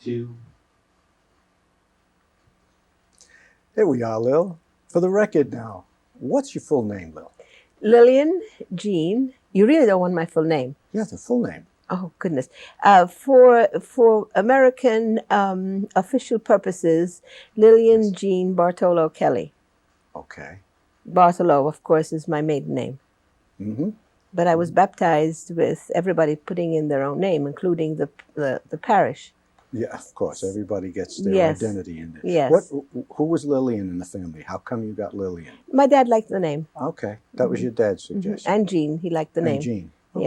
2. Here we are, Lil. For the record now, what's your full name, Lil? Lilian Jean. You really don't want my full name. Yeah, the full name. Oh, goodness. For American official purposes, Lilian Jean Bartolo Kelly. Okay. Bartolo, of course, is my maiden name. Mm-hmm. But I was baptized with everybody putting in their own name, including the parish. Yeah, of course. Everybody gets their Yes. identity in it. Yes. Who was Lilian in the family? How come you got Lilian? My dad liked the name. Okay. That was your dad's suggestion. And Jean, he liked the name. And Jean. Okay.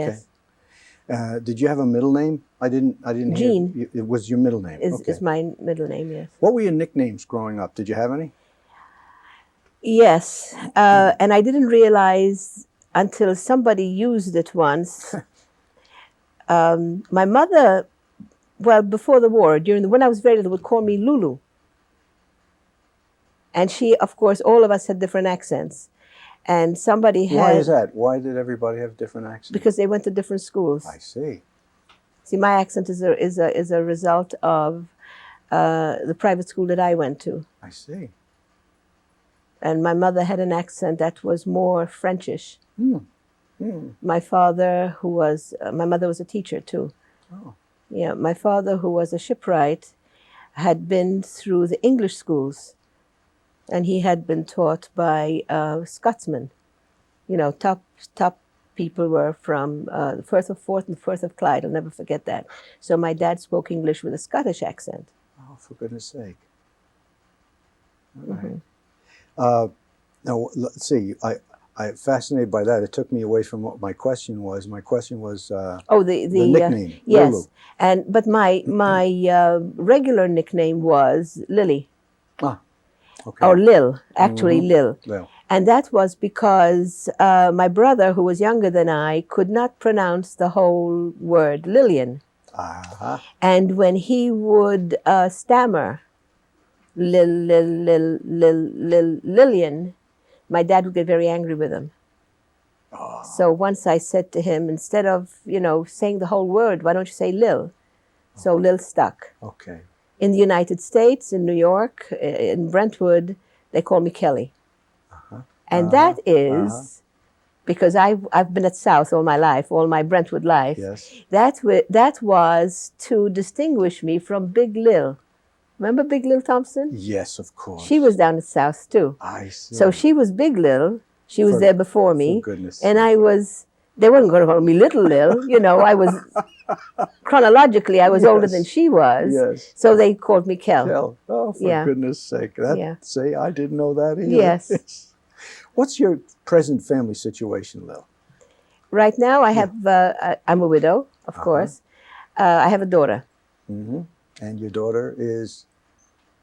Yes. Did you have a middle name? I didn't Jean. hear. It was your middle name. Is my middle name, yes. What were your nicknames growing up? Did you have any? Yes. And I didn't realize until somebody used it once. My mother, well, before the war, when I was very little, would call me Lulu. And she, of course, all of us had different accents. And somebody had... Why is that? Why did everybody have different accents? Because they went to different schools. I see. See, my accent is a result of the private school that I went to. I see. And my mother had an accent that was more Frenchish. My father, my mother was a teacher too. Oh. Yeah, my father, who was a shipwright, had been through the English schools, and he had been taught by Scotsmen. You know, top people were from the Firth of Forth and the Firth of Clyde. I'll never forget that. So my dad spoke English with a Scottish accent. Oh, for goodness sake. All right. Now, let's see. I'm fascinated by that. It took me away from what my question was. My question was the nickname. Yes, Lulu. But my regular nickname was Lily. Ah, okay. Or Lil, actually Lil. Lil. And that was because my brother, who was younger than I, could not pronounce the whole word Lilian. And when he would stammer Lilian, my dad would get very angry with him. Oh. So once I said to him, instead of, saying the whole word, why don't you say Lil? So Lil stuck. Okay. In the United States, in New York, in Brentwood, they call me Kelly. And that is because I've been at South all my life, all my Brentwood life. Yes. That was to distinguish me from Big Lil. Remember Big Lil Thompson? Yes, of course. She was down at South too. I see. So she was Big Lil. She was there before me. For goodness and sake. They weren't going to call me Little Lil. I was, chronologically, I was older than she was. Yes. So they called me Kel. Kel. Oh, for goodness sake. Say, I didn't know that either. Yes. What's your present family situation, Lil? Right now, I have, I'm a widow, of course. I have a daughter. Mm-hmm. And your daughter is...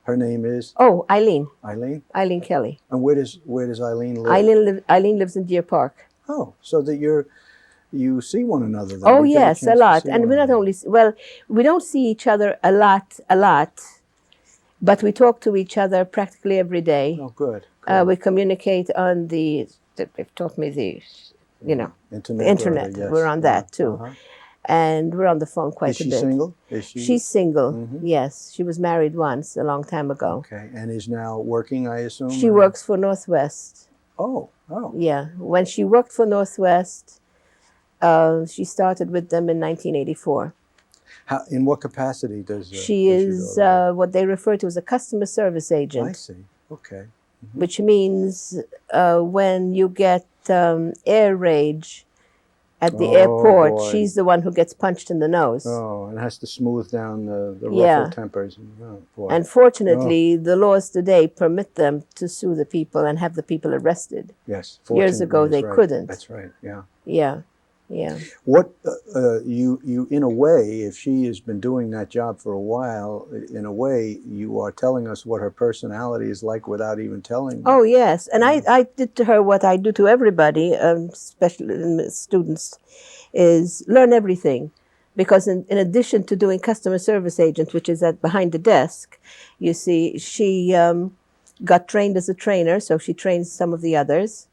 Her name is? Oh, Eileen. Eileen? Eileen Kelly. And where does Eileen live? Eileen lives in Deer Park. Oh, so that you see one another then. Oh, yes, a lot. And we not only, we don't see each other a lot, but we talk to each other practically every day. Oh, good. We communicate on they've taught me the, internet. Yes. We're on that too. And we're on the phone quite a bit. Is she single? She's single, yes. She was married once, a long time ago. Okay, and is now working, I assume? She works for Northwest. Oh. Yeah, when she worked for Northwest, she started with them in 1984. In what capacity does she is what they refer to as a customer service agent. I see, okay. Mm-hmm. Which means when you get air rage at the airport, boy. She's the one who gets punched in the nose. Oh, and has to smooth down the ruffled tempers. Unfortunately, the laws today permit them to sue the people and have the people arrested. Yes. Years ago, they couldn't. That's right, yeah. Yeah. What, you in a way, if she has been doing that job for a while, in a way, you are telling us what her personality is like without even telling. Oh, yes. And I did to her what I do to everybody, especially students, is learn everything. Because in addition to doing customer service agent, which is behind the desk, you see, she got trained as a trainer, so she trains some of the others.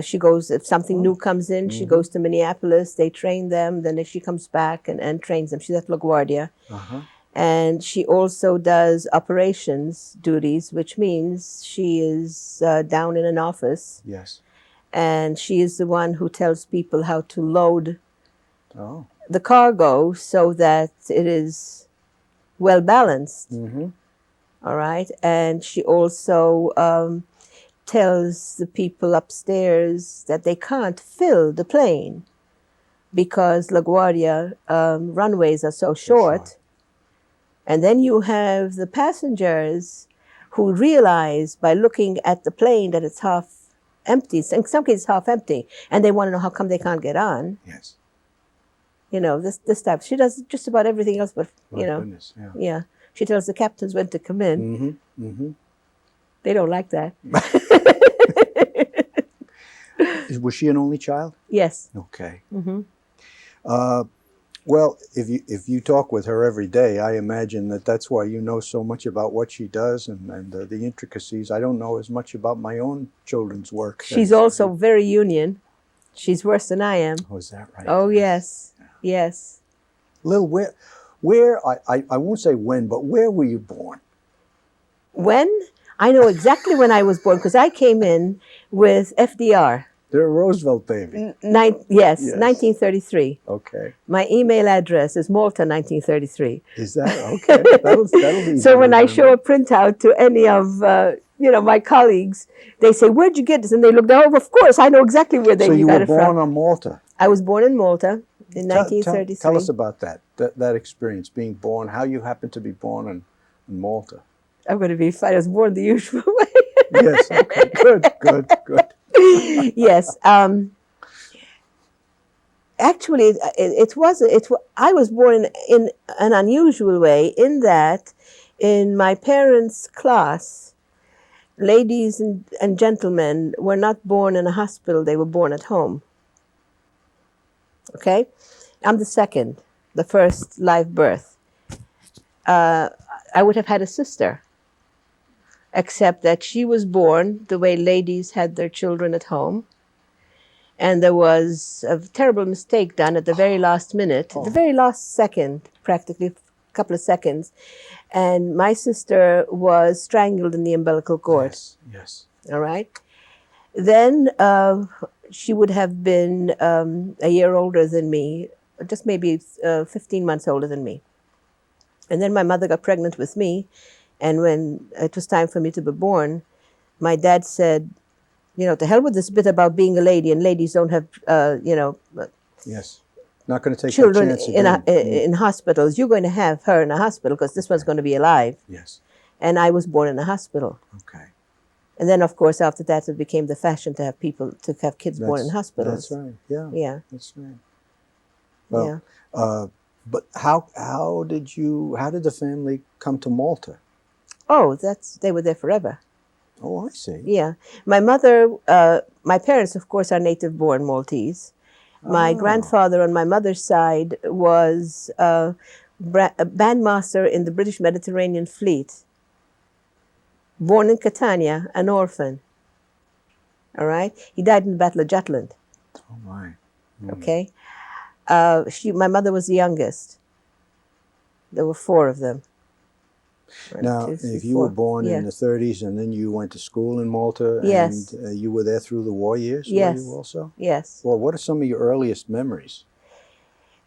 She goes, if something new comes in, she goes to Minneapolis, they train them, then she comes back and trains them. She's at LaGuardia. And she also does operations duties, which means she is down in an office. Yes. And she is the one who tells people how to load Oh. the cargo so that it is well balanced. Mm-hmm. All right. And she also tells the people upstairs that they can't fill the plane because LaGuardia runways are so short. And then you have the passengers who realize by looking at the plane that it's half empty, in some cases half empty, and they want to know how come they can't get on. Yes. You know, this type. She does just about everything else, but, you know. Goodness, yeah. Yeah. She tells the captains when to come in. Mm-hmm. Mm-hmm. They don't like that. Was she an only child? Yes. Okay. Mm-hmm. Well, if you talk with her every day, I imagine that's why you know so much about what she does and the intricacies. I don't know as much about my own children's work. She's also very union. She's worse than I am. Oh, is that right? Oh, yes. Yeah. Yes. Lil, where I won't say when, but where were you born? When? I know exactly when I was born because I came in with FDR. They're a Roosevelt baby. Yes, 1933. Okay. My email address is Malta 1933. Is that okay? That'll be so when I show a printout to any of my colleagues, they say, "Where'd you get this?" And they look down. Oh, of course, I know exactly where they got it from. So you were born on Malta. I was born in Malta in 1933. Tell us about that experience, being born. How you happened to be born in Malta. I'm going to be fine. I was born the usual way. Yes. Okay. Good. Yes. Actually, I was born in an unusual way in that in my parents' class, ladies and gentlemen were not born in a hospital. They were born at home. Okay? I'm the second, the first live birth. I would have had a sister, except that she was born the way ladies had their children at home. And there was a terrible mistake done at the very last minute, the very last second, practically a couple of seconds. And my sister was strangled in the umbilical cord. Yes. All right. Then she would have been a year older than me, just maybe 15 months older than me. And then my mother got pregnant with me. And when it was time for me to be born, my dad said, to hell with this bit about being a lady, and ladies don't have, Yes. Not going to take children that chance in hospitals. You're going to have her in a hospital because this one's going to be alive. Yes. And I was born in a hospital. Okay. And then, of course, after that, it became the fashion to have kids born in hospitals. That's right. Yeah. Yeah. That's right. Well, but how did the family come to Malta? Oh, they were there forever. Oh, I see. Yeah. My mother, my parents, of course, are native-born Maltese. My grandfather on my mother's side was a bandmaster in the British Mediterranean Fleet. Born in Catania, an orphan. All right? He died in the Battle of Jutland. Oh, my. Okay? My mother was the youngest. There were 4 of them. Now, if you were born in the 30s and then you went to school in Malta and you were there through the war years, were you also? Yes. Well, what are some of your earliest memories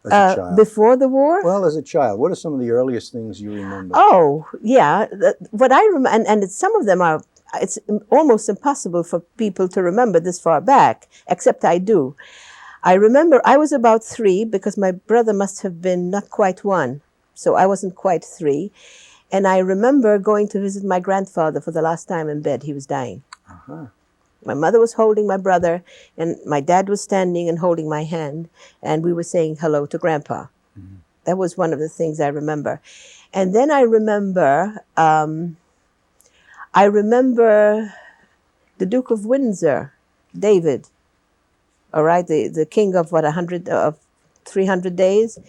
as a child? Before the war? Well, as a child, what are some of the earliest things you remember? Oh, yeah. What I remember, and some of them are, it's almost impossible for people to remember this far back, except I do. I remember I was about 3 because my brother must have been not quite 1, so I wasn't quite 3. And I remember going to visit my grandfather for the last time in bed. He was dying. Uh-huh. My mother was holding my brother, and my dad was standing and holding my hand, and we were saying hello to Grandpa. Mm-hmm. That was one of the things I remember. And then I remember the Duke of Windsor, David, all right, the king of 300 days,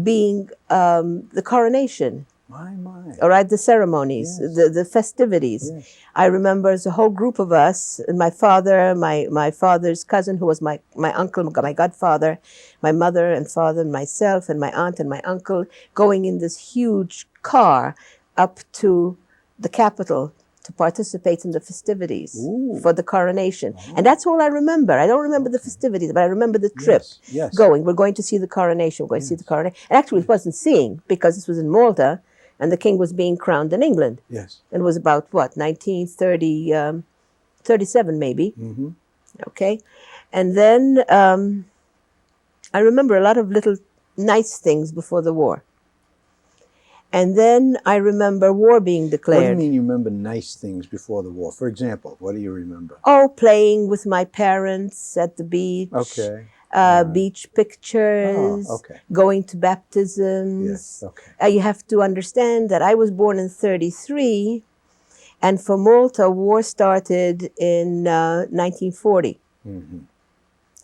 being the coronation. My. All right, the ceremonies, Yes. the festivities. Yes. I remember as a whole group of us, and my father, my father's cousin, who was my uncle, my godfather, my mother and father, and myself, and my aunt and my uncle, going in this huge car up to the capital to participate in the festivities for the coronation. And that's all I remember. I don't remember the festivities, but I remember the trip going. We're going to see the coronation. We're going to see the coronation. And actually, it wasn't seeing, because this was in Malta, and the king was being crowned in England. Yes. And it was about, what, 1930, 37 maybe. Mm-hmm. Okay. And then I remember a lot of little nice things before the war. And then I remember war being declared. What do you mean you remember nice things before the war? For example, what do you remember? Oh, playing with my parents at the beach. Okay. Beach pictures. Oh, okay. Going to baptisms. Yes, okay. You have to understand that I was born in 1933, and for Malta, war started in 1940. Mm-hmm.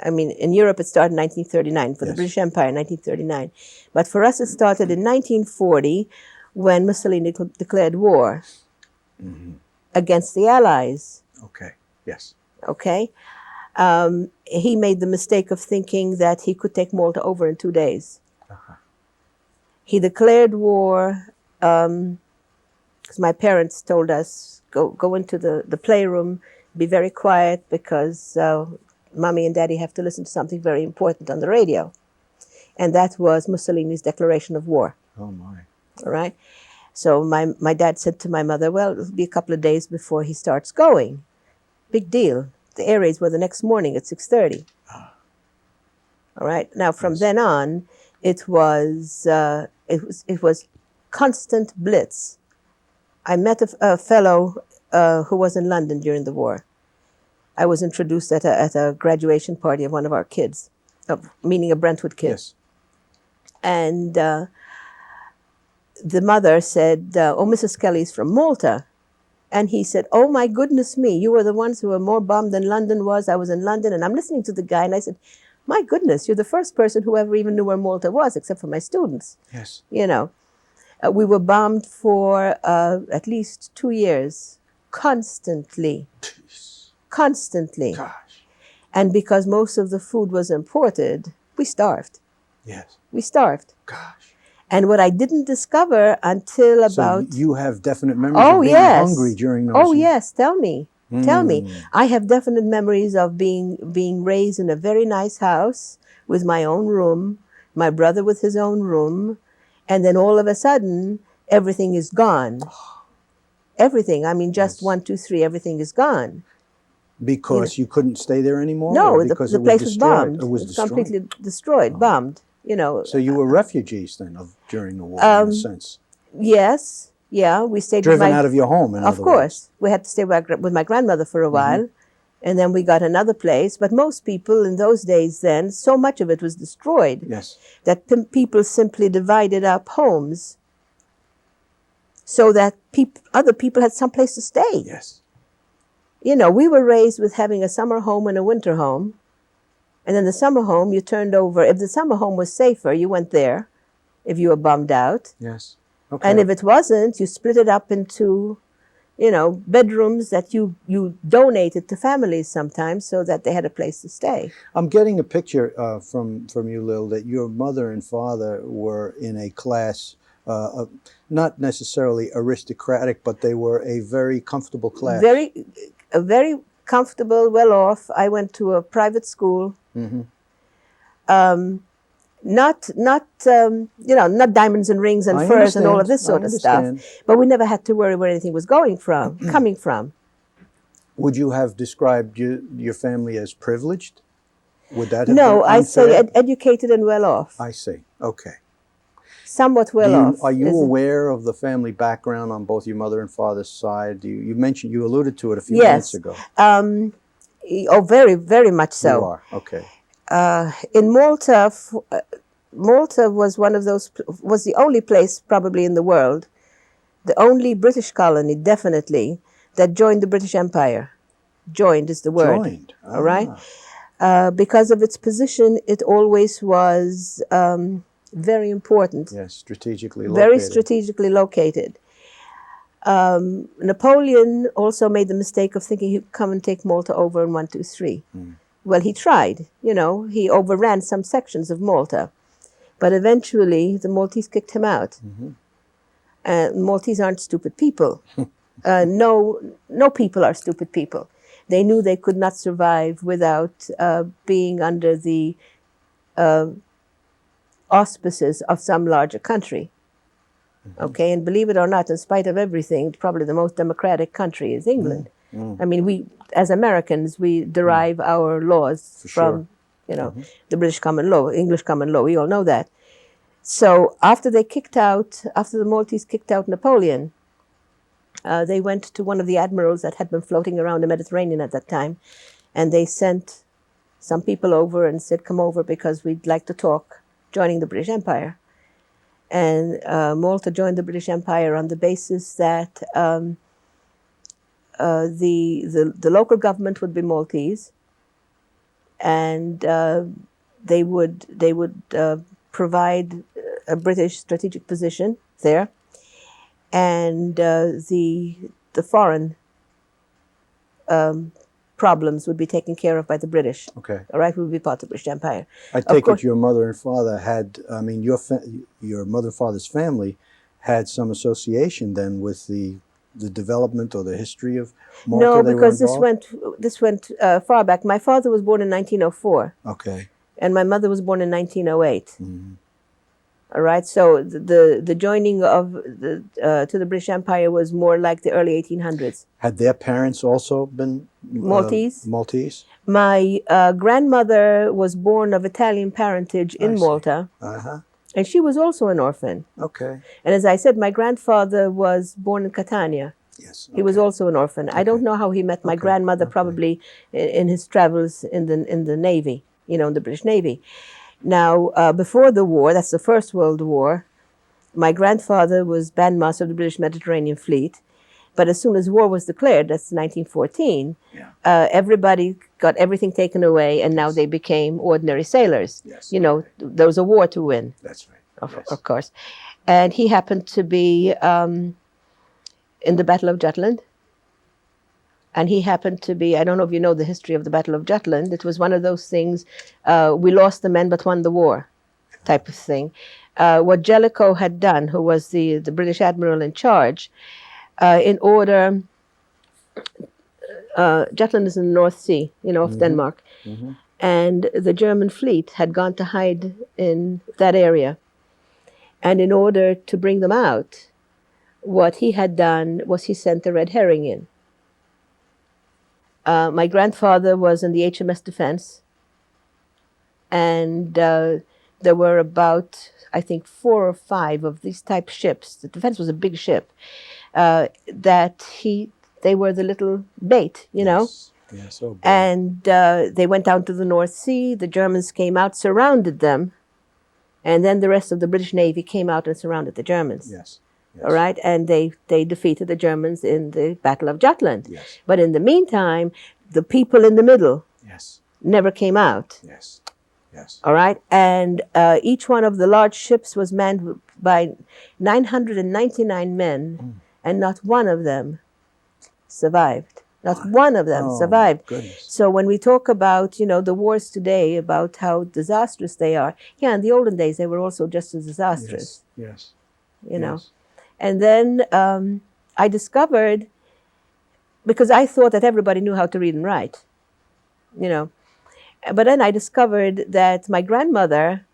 I mean, in Europe, it started in 1939, for the British Empire, 1939. But for us, it started in 1940, when Mussolini declared war against the Allies. Okay, yes. Okay? He made the mistake of thinking that he could take Malta over in 2 days. He declared war, because my parents told us, go into the playroom, be very quiet, because Mommy and Daddy have to listen to something very important on the radio. And that was Mussolini's declaration of war. Oh, my. All right? So my dad said to my mother, well, it'll be a couple of days before he starts going. Big deal. The air raids were the next morning at 6:30. All right? Now, from then on, it was constant blitz. I met a fellow who was in London during the war. I was introduced at a graduation party of one of our kids, meaning a Brentwood kid. Yes. And the mother said, oh, Mrs. Kelly's from Malta. And he said, oh, my goodness me, you were the ones who were more bombed than London was. I was in London, and I'm listening to the guy, and I said, my goodness, you're the first person who ever even knew where Malta was, except for my students. Yes. You know, we were bombed for at least 2 years, constantly. Constantly. Gosh. And because most of the food was imported, we starved. Yes. We starved. Gosh. And what I didn't discover until about... So you have definite memories of being hungry during those... Oh, yes. Tell me. Tell me. I have definite memories of being raised in a very nice house with my own room, my brother with his own room, and then all of a sudden, everything is gone. Everything. I mean, just 1, 2, 3, everything is gone. Because you couldn't stay there anymore? No, the place was bombed. It was destroyed? Completely destroyed, bombed, you know. So you were refugees then during the war, in a sense? Yes, yeah. We stayed driven out of your home, in other words. Of course. We had to stay with my grandmother for a while, and then we got another place. But most people in those days then, so much of it was destroyed that people simply divided up homes so that other people had some place to stay. Yes. You know, we were raised with having a summer home and a winter home. And then the summer home, you turned over. If the summer home was safer, you went there if you were bummed out. Yes. Okay. And if it wasn't, you split it up into, you know, bedrooms that you donated to families sometimes so that they had a place to stay. I'm getting a picture from you, Lil, that your mother and father were in a class, not necessarily aristocratic, but they were a very comfortable class. Very comfortable, well off. I went to a private school. Not diamonds and rings and furs and all of this sort of stuff. But we never had to worry where anything was coming from. Would you have described your family as privileged? Would that have been No, unfair? I'd say educated and well off. I see. Okay. Somewhat well off. Are you aware of the family background on both your mother and father's side? You alluded to it a few minutes ago. Oh, very, very much so. You are, okay. In Malta, Malta was was the only place probably in the world, the only British colony, definitely, that joined the British Empire. Joined is the word. Joined. All right? Because of its position, it always was Very important. Yes, strategically located. Very strategically located. Napoleon also made the mistake of thinking he'd come and take Malta over in 1, 2, 3. Well, he tried, you know, he overran some sections of Malta, but eventually the Maltese kicked him out. Maltese aren't stupid people. No people are stupid people. They knew they could not survive without being under the auspices of some larger country. Okay, and believe it or not, in spite of everything, probably the most democratic country is England. I mean, we, as Americans, we derive our laws from, you know, the British common law, English common law. We all know that. So after the Maltese kicked out Napoleon, they went to one of the admirals that had been floating around the Mediterranean at that time, and they sent some people over and said, come over because we'd like to talk, joining the British Empire. And Malta joined the British Empire on the basis that the local government would be Maltese, and they would provide a British strategic position there, and the foreign problems would be taken care of by the British. Okay. All right, we would be part of the British Empire. I take it your mother and father had, I mean, your mother and father's family had some association then with the development or the history of Malta? No, because this went far back. My father was born in 1904. Okay. And my mother was born in 1908. All right, so the joining of to the British Empire was more like the early 1800s. Had their parents also been Maltese? Maltese? My grandmother was born of Italian parentage in Malta, and she was also an orphan. Okay. And as I said, my grandfather was born in Catania. Yes. He was also an orphan. I don't know how he met my grandmother, probably in his travels in the Navy, you know, in the British Navy. Now, before the war, that's the First World War, my grandfather was bandmaster of the British Mediterranean Fleet. But as soon as war was declared, that's 1914, everybody got everything taken away, and now they became ordinary sailors. Yes. You know, there was a war to win. That's right. Of course. And he happened to be in the Battle of Jutland. And he happened to be, I don't know if you know the history of the Battle of Jutland. It was one of those things, we lost the men but won the war type of thing. What Jellicoe had done, who was the British admiral in charge, in order, Jutland is in the North Sea, you know, of Denmark. And the German fleet had gone to hide in that area. And in order to bring them out, what he had done was he sent a red herring in. My grandfather was in the HMS Defense, and there were about, I think, 4 or 5 of these type ships. The Defense was a big ship. They were the little bait, you know. Yes. Oh, and they went down to the North Sea. The Germans came out, surrounded them, and then the rest of the British Navy came out and surrounded the Germans. Yes. All right, and they defeated the Germans in the Battle of Jutland. Yes. But in the meantime, the people in the middle never came out. Yes. Yes. All right, and each one of the large ships was manned by 999 men, and not one of them survived. Not one of them survived. Goodness. So when we talk about, you know, the wars today, about how disastrous they are, in the olden days they were also just as disastrous. Yes. You know. And then I discovered, because I thought that everybody knew how to read and write, you know. But then I discovered that my grandmother,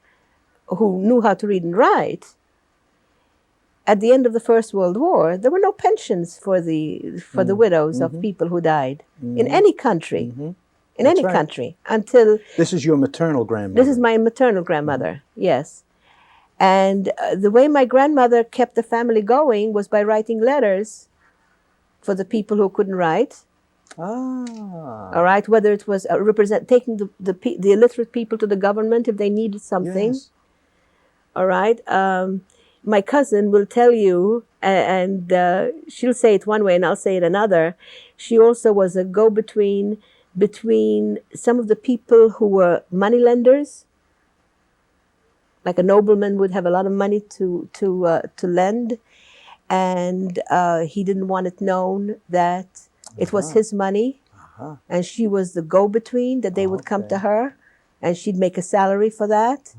who knew how to read and write, at the end of the First World War, there were no pensions for the widows of people who died in any country, in any country, until... This is your maternal grandmother? This is my maternal grandmother, yes. And the way my grandmother kept the family going was by writing letters for the people who couldn't write. All right, whether it was taking the illiterate people to the government if they needed something. Yes. All right. My cousin will tell you, and she'll say it one way and I'll say it another. She also was a go-between between some of the people who were moneylenders like a nobleman would have a lot of money to lend, and he didn't want it known that it was his money, and she was the go-between, that they would come to her, and she'd make a salary for that.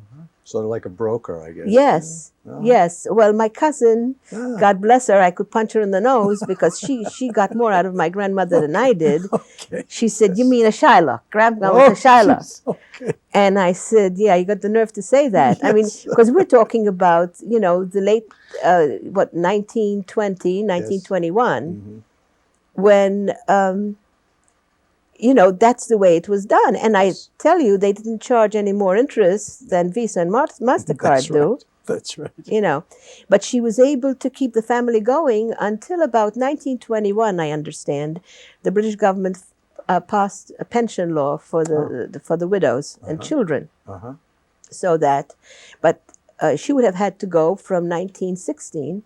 Sort of like a broker, I guess. Yes, yes. Well, my cousin, God bless her, I could punch her in the nose because she got more out of my grandmother than I did. She said, "You mean a Shylock? Grandma was a Shylock." And I said, "Yeah, you got the nerve to say that." I mean, because we're talking about, you know, the late, 1920, 1921, when, you know, that's the way it was done. And I tell you, they didn't charge any more interest than Visa and MasterCard do. That's right. You know, but she was able to keep the family going until about 1921, I understand. The British government passed a pension law for the widows and children. So that, but she would have had to go from 1916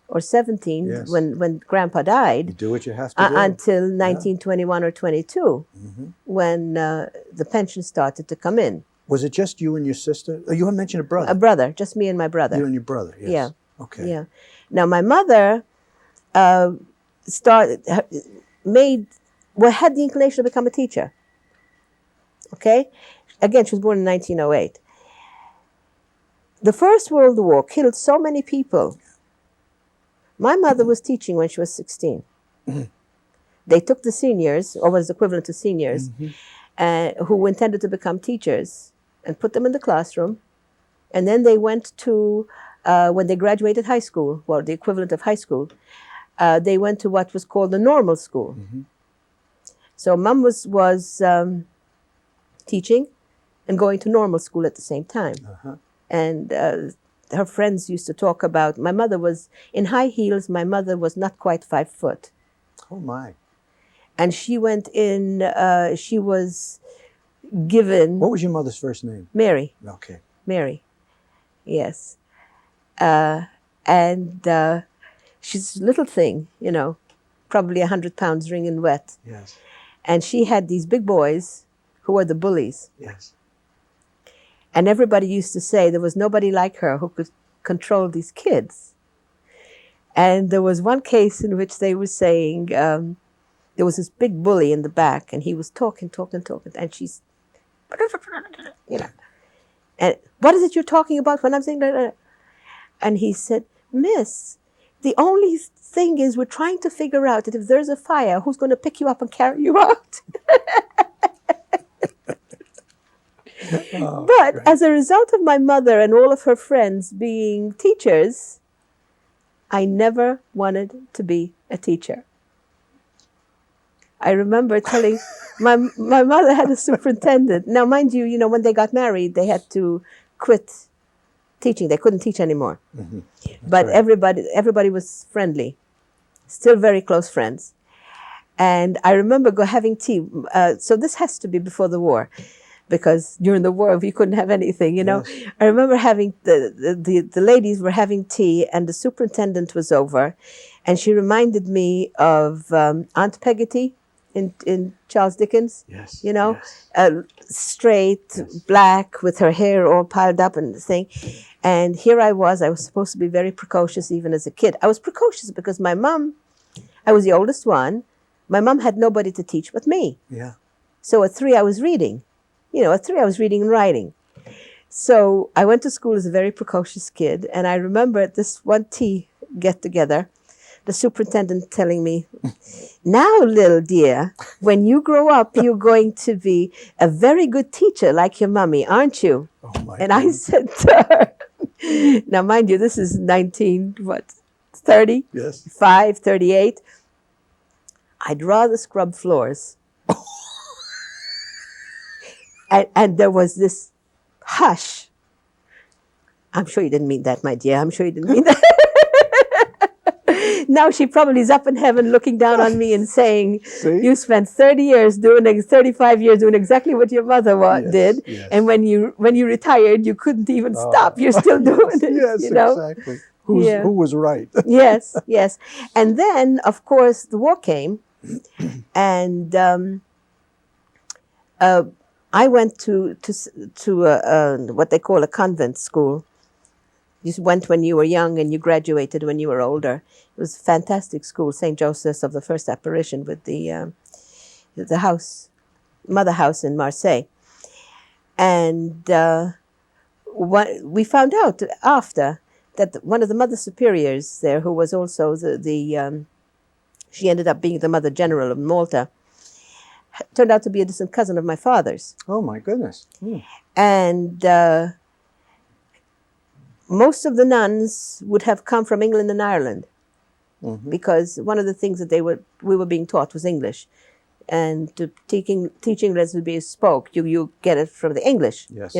or 17 when Grandpa died. You do what you have to do. Until 1921 or 22, when the pension started to come in. Was it just you and your sister? Oh, you had mentioned a brother. A brother, just me and my brother. You and your brother, yes. Yeah. Okay. Yeah. Now my mother had the inclination to become a teacher. Okay? Again, she was born in 1908. The First World War killed so many people. My mother was teaching when she was 16. They took the seniors, or was equivalent to seniors, who intended to become teachers, and put them in the classroom. And then they went to, when they graduated high school, well, the equivalent of high school, they went to what was called the normal school. So Mom was teaching and going to normal school at the same time. And her friends used to talk about, my mother was in high heels, my mother was not quite 5 foot. Oh my. And she went in, she was given... What was your mother's first name? Mary. Okay. Mary, yes. And she's a little thing, you know, probably 100 pounds wringing wet. Yes. And she had these big boys who were the bullies. Yes. And everybody used to say there was nobody like her who could control these kids. And there was one case in which they were saying, there was this big bully in the back, and he was talking, and she's, you know, and what is it you're talking about when I'm saying that? And he said, "Miss, the only thing is we're trying to figure out that if there's a fire, who's going to pick you up and carry you out?" But as a result of my mother and all of her friends being teachers, I never wanted to be a teacher. I remember telling my mother had a superintendent. Now, mind you, you know, when they got married, they had to quit teaching. They couldn't teach anymore. But everybody was friendly, still very close friends. And I remember having tea. So this has to be before the war, because during the war we couldn't have anything, you know. Yes. I remember having the ladies were having tea, and the superintendent was over, and she reminded me of Aunt Peggotty in Charles Dickens. Yes. You know, straight, black, with her hair all piled up and the thing. And here I was supposed to be very precocious even as a kid. I was precocious because my mom, I was the oldest one. My mom had nobody to teach but me. Yeah. So at 3 I was reading. You know, at 3 I was reading and writing. So I went to school as a very precocious kid. And I remember at this one tea get-together, the superintendent telling me, "Now, little dear, when you grow up, you're going to be a very good teacher like your mommy, aren't you?" Oh my and God. I said to her, now mind you, this is 30? Yes. 38. "I'd rather scrub floors." And there was this hush. "I'm sure you didn't mean that, my dear. I'm sure you didn't mean that." Now she probably is up in heaven looking down on me and saying, "See? You spent 35 years doing exactly what your mother did. Yes. And when you retired, you couldn't even stop. You're still doing it." Yes, you know? Exactly. Who was right? Yes, yes. And then, of course, the war came. And I went to what they call a convent school. You went when you were young and you graduated when you were older. It was a fantastic school, St. Joseph's of the First Apparition, with the house, mother house in Marseille. And what we found out after that one of the mother superiors there, who was also she ended up being the mother general of Malta, turned out to be a distant cousin of my father's. Oh, my goodness. And most of the nuns would have come from England and Ireland, because one of the things that we were being taught was English. And teaching lesbians spoke, you get it from the English, yes.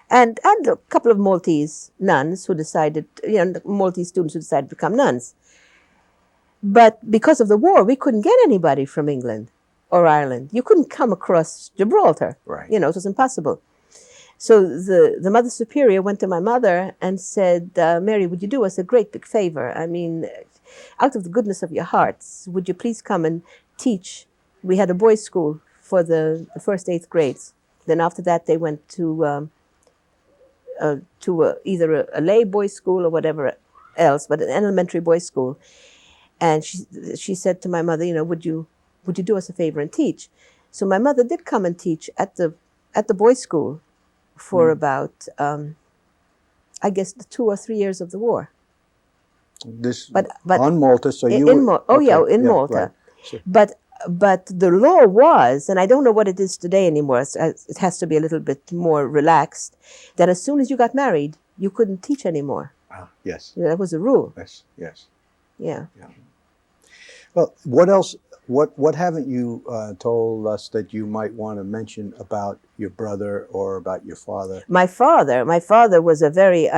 And a couple of Maltese nuns who decided, Maltese students who decided to become nuns. But because of the war, we couldn't get anybody from England or Ireland. You couldn't come across Gibraltar. Right. It was impossible. So the Mother Superior went to my mother and said, Mary, would you do us a great big favor? I mean, out of the goodness of your hearts, would you please come and teach? We had a boys' school for the first 8th grades. Then after that, they went to either a lay boys' school or whatever else, but an elementary boys' school. And she said to my mother, would you do us a favor and teach? So my mother did come and teach at the boys' school for about, I guess, the 2 or 3 years of the war. But on Malta, so you in Malta. Right. Sure. But the law was, and I don't know what it is today anymore, it has to be a little bit more relaxed, that as soon as you got married, you couldn't teach anymore. Yes. That was a rule. Yes. Yeah. Well, what else, what haven't you told us that you might want to mention about your brother or about your father? My father was a very,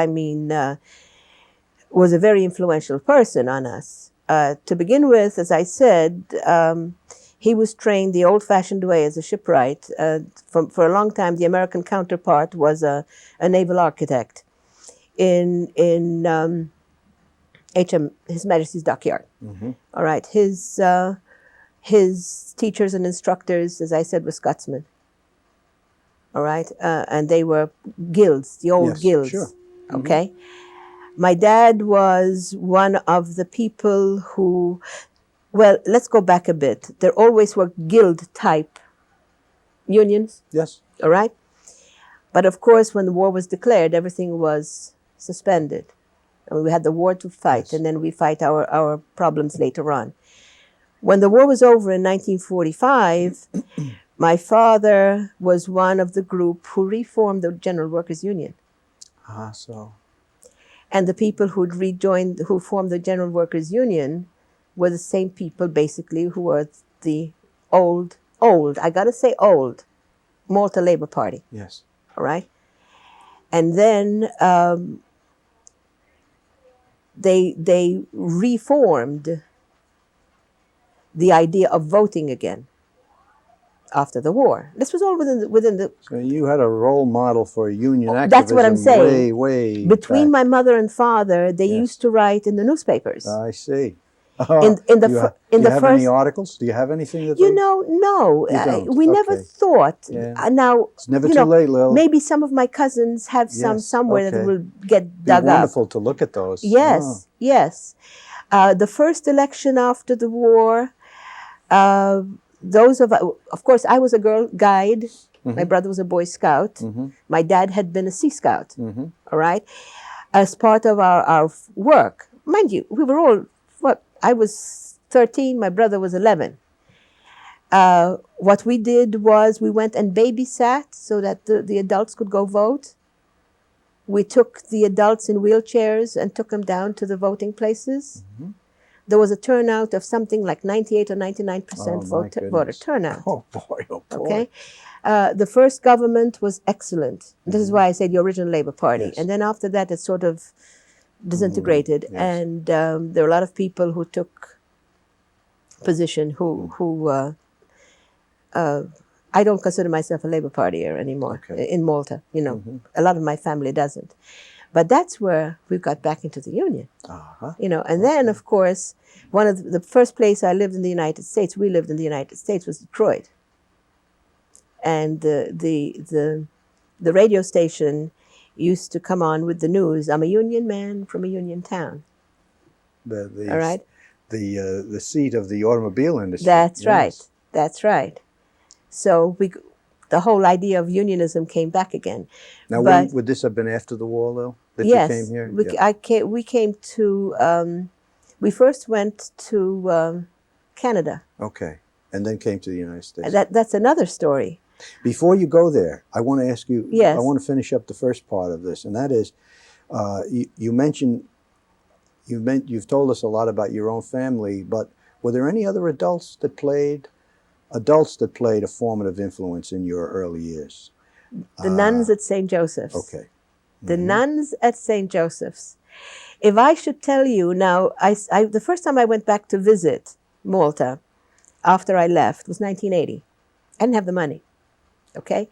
was a very influential person on us. To begin with, as I said, he was trained the old-fashioned way as a shipwright. For a long time, the American counterpart was a naval architect in HM, His Majesty's Dockyard. All right, his teachers and instructors, as I said, were Scotsmen. All right, and they were guilds, the old guilds. Sure. Okay. My dad was one of the people who, well, let's go back a bit. There always were guild-type unions. Yes. All right? But of course, when the war was declared, everything was suspended. And we had the war to fight, and then we fight our problems later on. When the war was over in 1945, my father was one of the group who reformed the General Workers' Union. So... And the people who formed the General Workers' Union were the same people, basically, who were the old, I gotta say old, Malta Labour Party. Yes. All right? And then they reformed the idea of voting again after the war. This was all within the... So you had a role model for union activism. That's what I'm saying. Way Between back. my mother and father, they used to write in the newspapers. I see. Do you have any articles? Do you have anything that no. You don't? We never thought. Now, it's never too late, Lil. Maybe some of my cousins have some somewhere that will get dug up. Wonderful to look at those. Yes, yes. The first election after the war, of course, I was a girl guide. My brother was a Boy Scout. My dad had been a Sea Scout. All right. As part of our work, mind you, we were all, I was 13, my brother was 11. What we did was we went and babysat so that the adults could go vote. We took the adults in wheelchairs and took them down to the voting places. There was a turnout of something like 98 or 99% voter turnout. Oh boy, oh boy. Okay. The first government was excellent. This is why I say the original Labour Party. Yes. And then after that, it sort of disintegrated. Yes. And there were a lot of people who took position who I don't consider myself a Labour Partier anymore in Malta. A lot of my family doesn't. But that's where we got back into the Union. And then, of course, one of the first place I lived in the United States, we lived in the United States, was Detroit. and the radio station used to come on with the news. I'm a union man from a union town. All right. The seat of the automobile industry. That's yes. right. That's right. So the whole idea of unionism came back again. Now, but would this have been after the war, though, that yes, you came here? we came to. We first went to Canada. Okay, and then came to the United States. That's another story. Before you go there, I want to ask you. Yes. I want to finish up the first part of this, and that is, you mentioned. You've told us a lot about your own family, but were there any other adults that played a formative influence in your early years? The nuns at St. Joseph's. Okay. The nuns at St. Joseph's. If I should tell you now, the first time I went back to visit Malta after I left was 1980. I didn't have the money. Okay.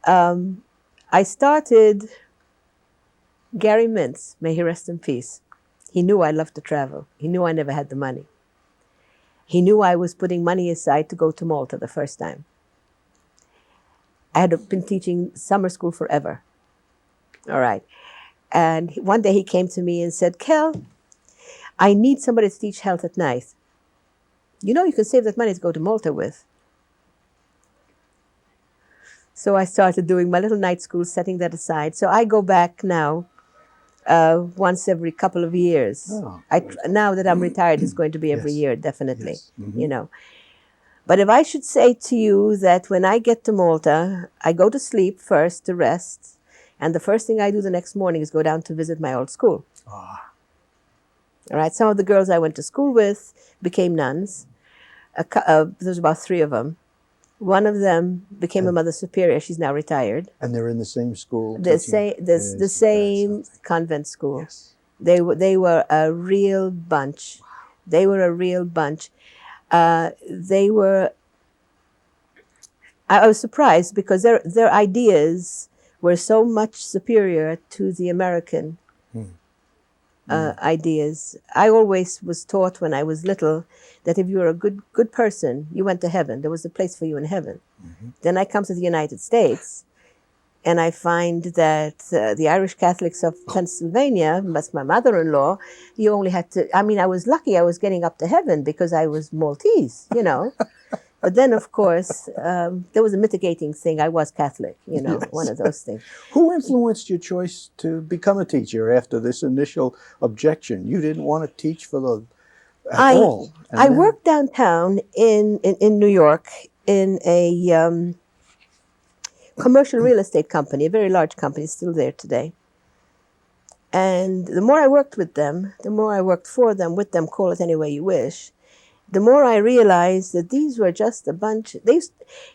I started. Gary Mintz, may he rest in peace. He knew I loved to travel. He knew I never had the money. He knew I was putting money aside to go to Malta the first time. I had been teaching summer school forever. All right. And one day he came to me and said, Kel, I need somebody to teach health at night. You know, you can save that money to go to Malta with. So I started doing my little night school, setting that aside. So I go back now once every couple of years. Oh, now that I'm retired, it's going to be every yes. year, definitely. Yes. Mm-hmm. You know. But if I should say to you that when I get to Malta, I go to sleep first to rest, and the first thing I do the next morning is go down to visit my old school. Ah. All right. Some of the girls I went to school with became nuns. There's about 3 of them. One of them became a mother superior. She's now retired. And they're in the same school. The same convent school. Yes. They were a real bunch. Wow. They were a real bunch. I was surprised because their ideas were so much superior to the American ideas. I always was taught when I was little that if you were a good person, you went to heaven. There was a place for you in heaven. Mm-hmm. Then I come to the United States, and I find that the Irish Catholics of Pennsylvania, that's my mother-in-law, you only had to, I mean, I was lucky I was getting up to heaven because I was Maltese, you know. But then, of course, there was a mitigating thing. I was Catholic, you know, yes. One of those things. Who influenced your choice to become a teacher after this initial objection? You didn't want to teach at all. I worked downtown in New York in a commercial real estate company, a very large company, still there today. And the more I worked with them, the more I worked for them, with them, call it any way you wish, the more I realized that these were just a bunch.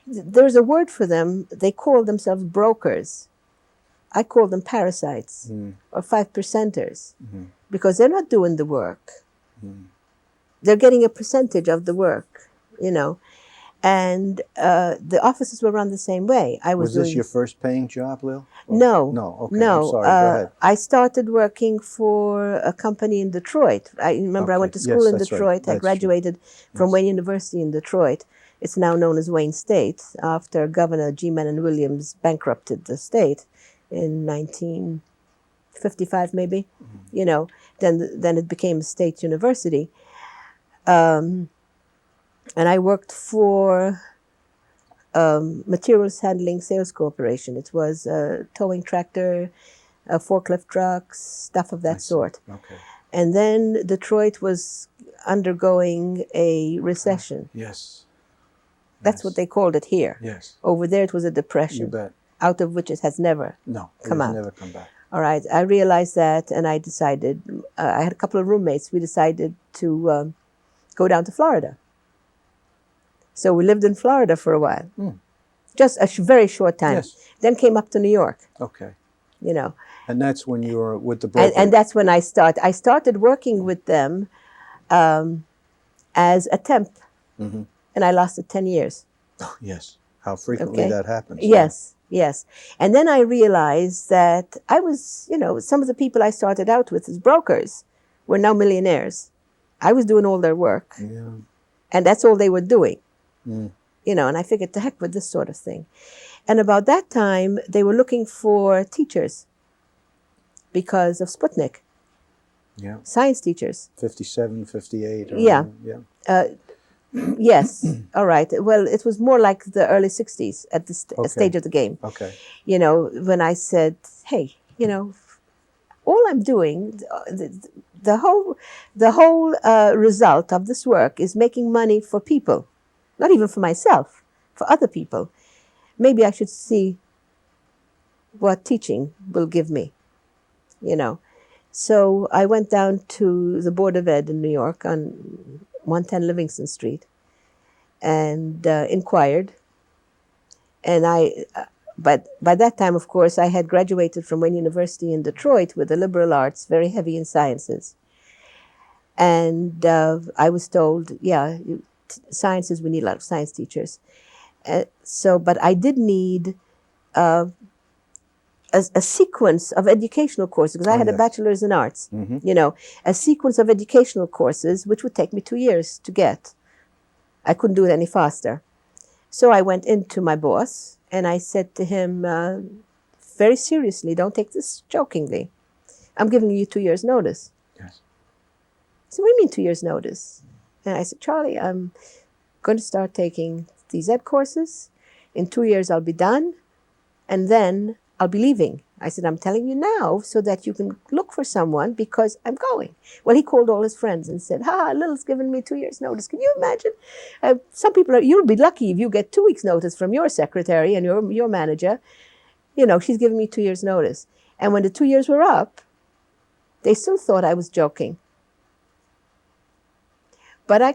There's a word for them. They call themselves brokers. I call them parasites or 5%ers because they're not doing the work. They're getting a percentage of the work, you know. And the offices were run the same way. Was this your first paying job, Lil? No. No, okay, no. I'm sorry, go ahead. I started working for a company in Detroit. I remember I went to school in Detroit. Right. I graduated from Wayne University in Detroit. It's now known as Wayne State, after Governor G. Menon Williams bankrupted the state in 1955, maybe. You know, then it became a state university. And I worked for Materials Handling Sales Corporation. It was towing tractor, forklift trucks, stuff of that sort. Okay. And then Detroit was undergoing a recession. Yes. That's what they called it here. Yes. Over there it was a depression. You bet. Out of which it has never come out. Never come back. All right. I realized that, and I decided, I had a couple of roommates. We decided to go down to Florida. So we lived in Florida for a while, just a very short time. Yes. Then came up to New York. Okay. You know. And that's when you were with the broker. And that's when I started. I started working with them as a temp, and I lasted 10 years. Oh, yes. How frequently that happens. Yes, yes. And then I realized that I was, you know, some of the people I started out with as brokers were now millionaires. I was doing all their work. Yeah. And that's all they were doing. and I figured, to heck with this sort of thing. And about that time, they were looking for teachers because of Sputnik. Yeah. Science teachers. 57, 58. Yeah. Yeah. Yes. All right. Well, it was more like the early 60s at this stage of the game. Okay. When I said, hey, all I'm doing, the whole result of this work is making money for people, not even for myself, for other people. Maybe I should see what teaching will give me, So I went down to the Board of Ed in New York on 110 Livingston Street and inquired. And but by that time, of course, I had graduated from Wayne University in Detroit with the liberal arts, very heavy in sciences. And I was told, sciences, we need a lot of science teachers. But I did need a sequence of educational courses, because I had a bachelor's in arts, a sequence of educational courses, which would take me 2 years to get. I couldn't do it any faster. So I went into my boss and I said to him, very seriously, don't take this jokingly. I'm giving you 2 years' notice. Yes. So what do you mean 2 years' notice? And I said, Charlie, I'm going to start taking these ed courses. In 2 years, I'll be done. And then I'll be leaving. I said, I'm telling you now so that you can look for someone because I'm going. Well, he called all his friends and said, Lil's given me 2 years' notice. Can you imagine? Some people you'll be lucky if you get 2 weeks' notice from your secretary and your manager. She's giving me 2 years' notice. And when the 2 years were up, they still thought I was joking. But I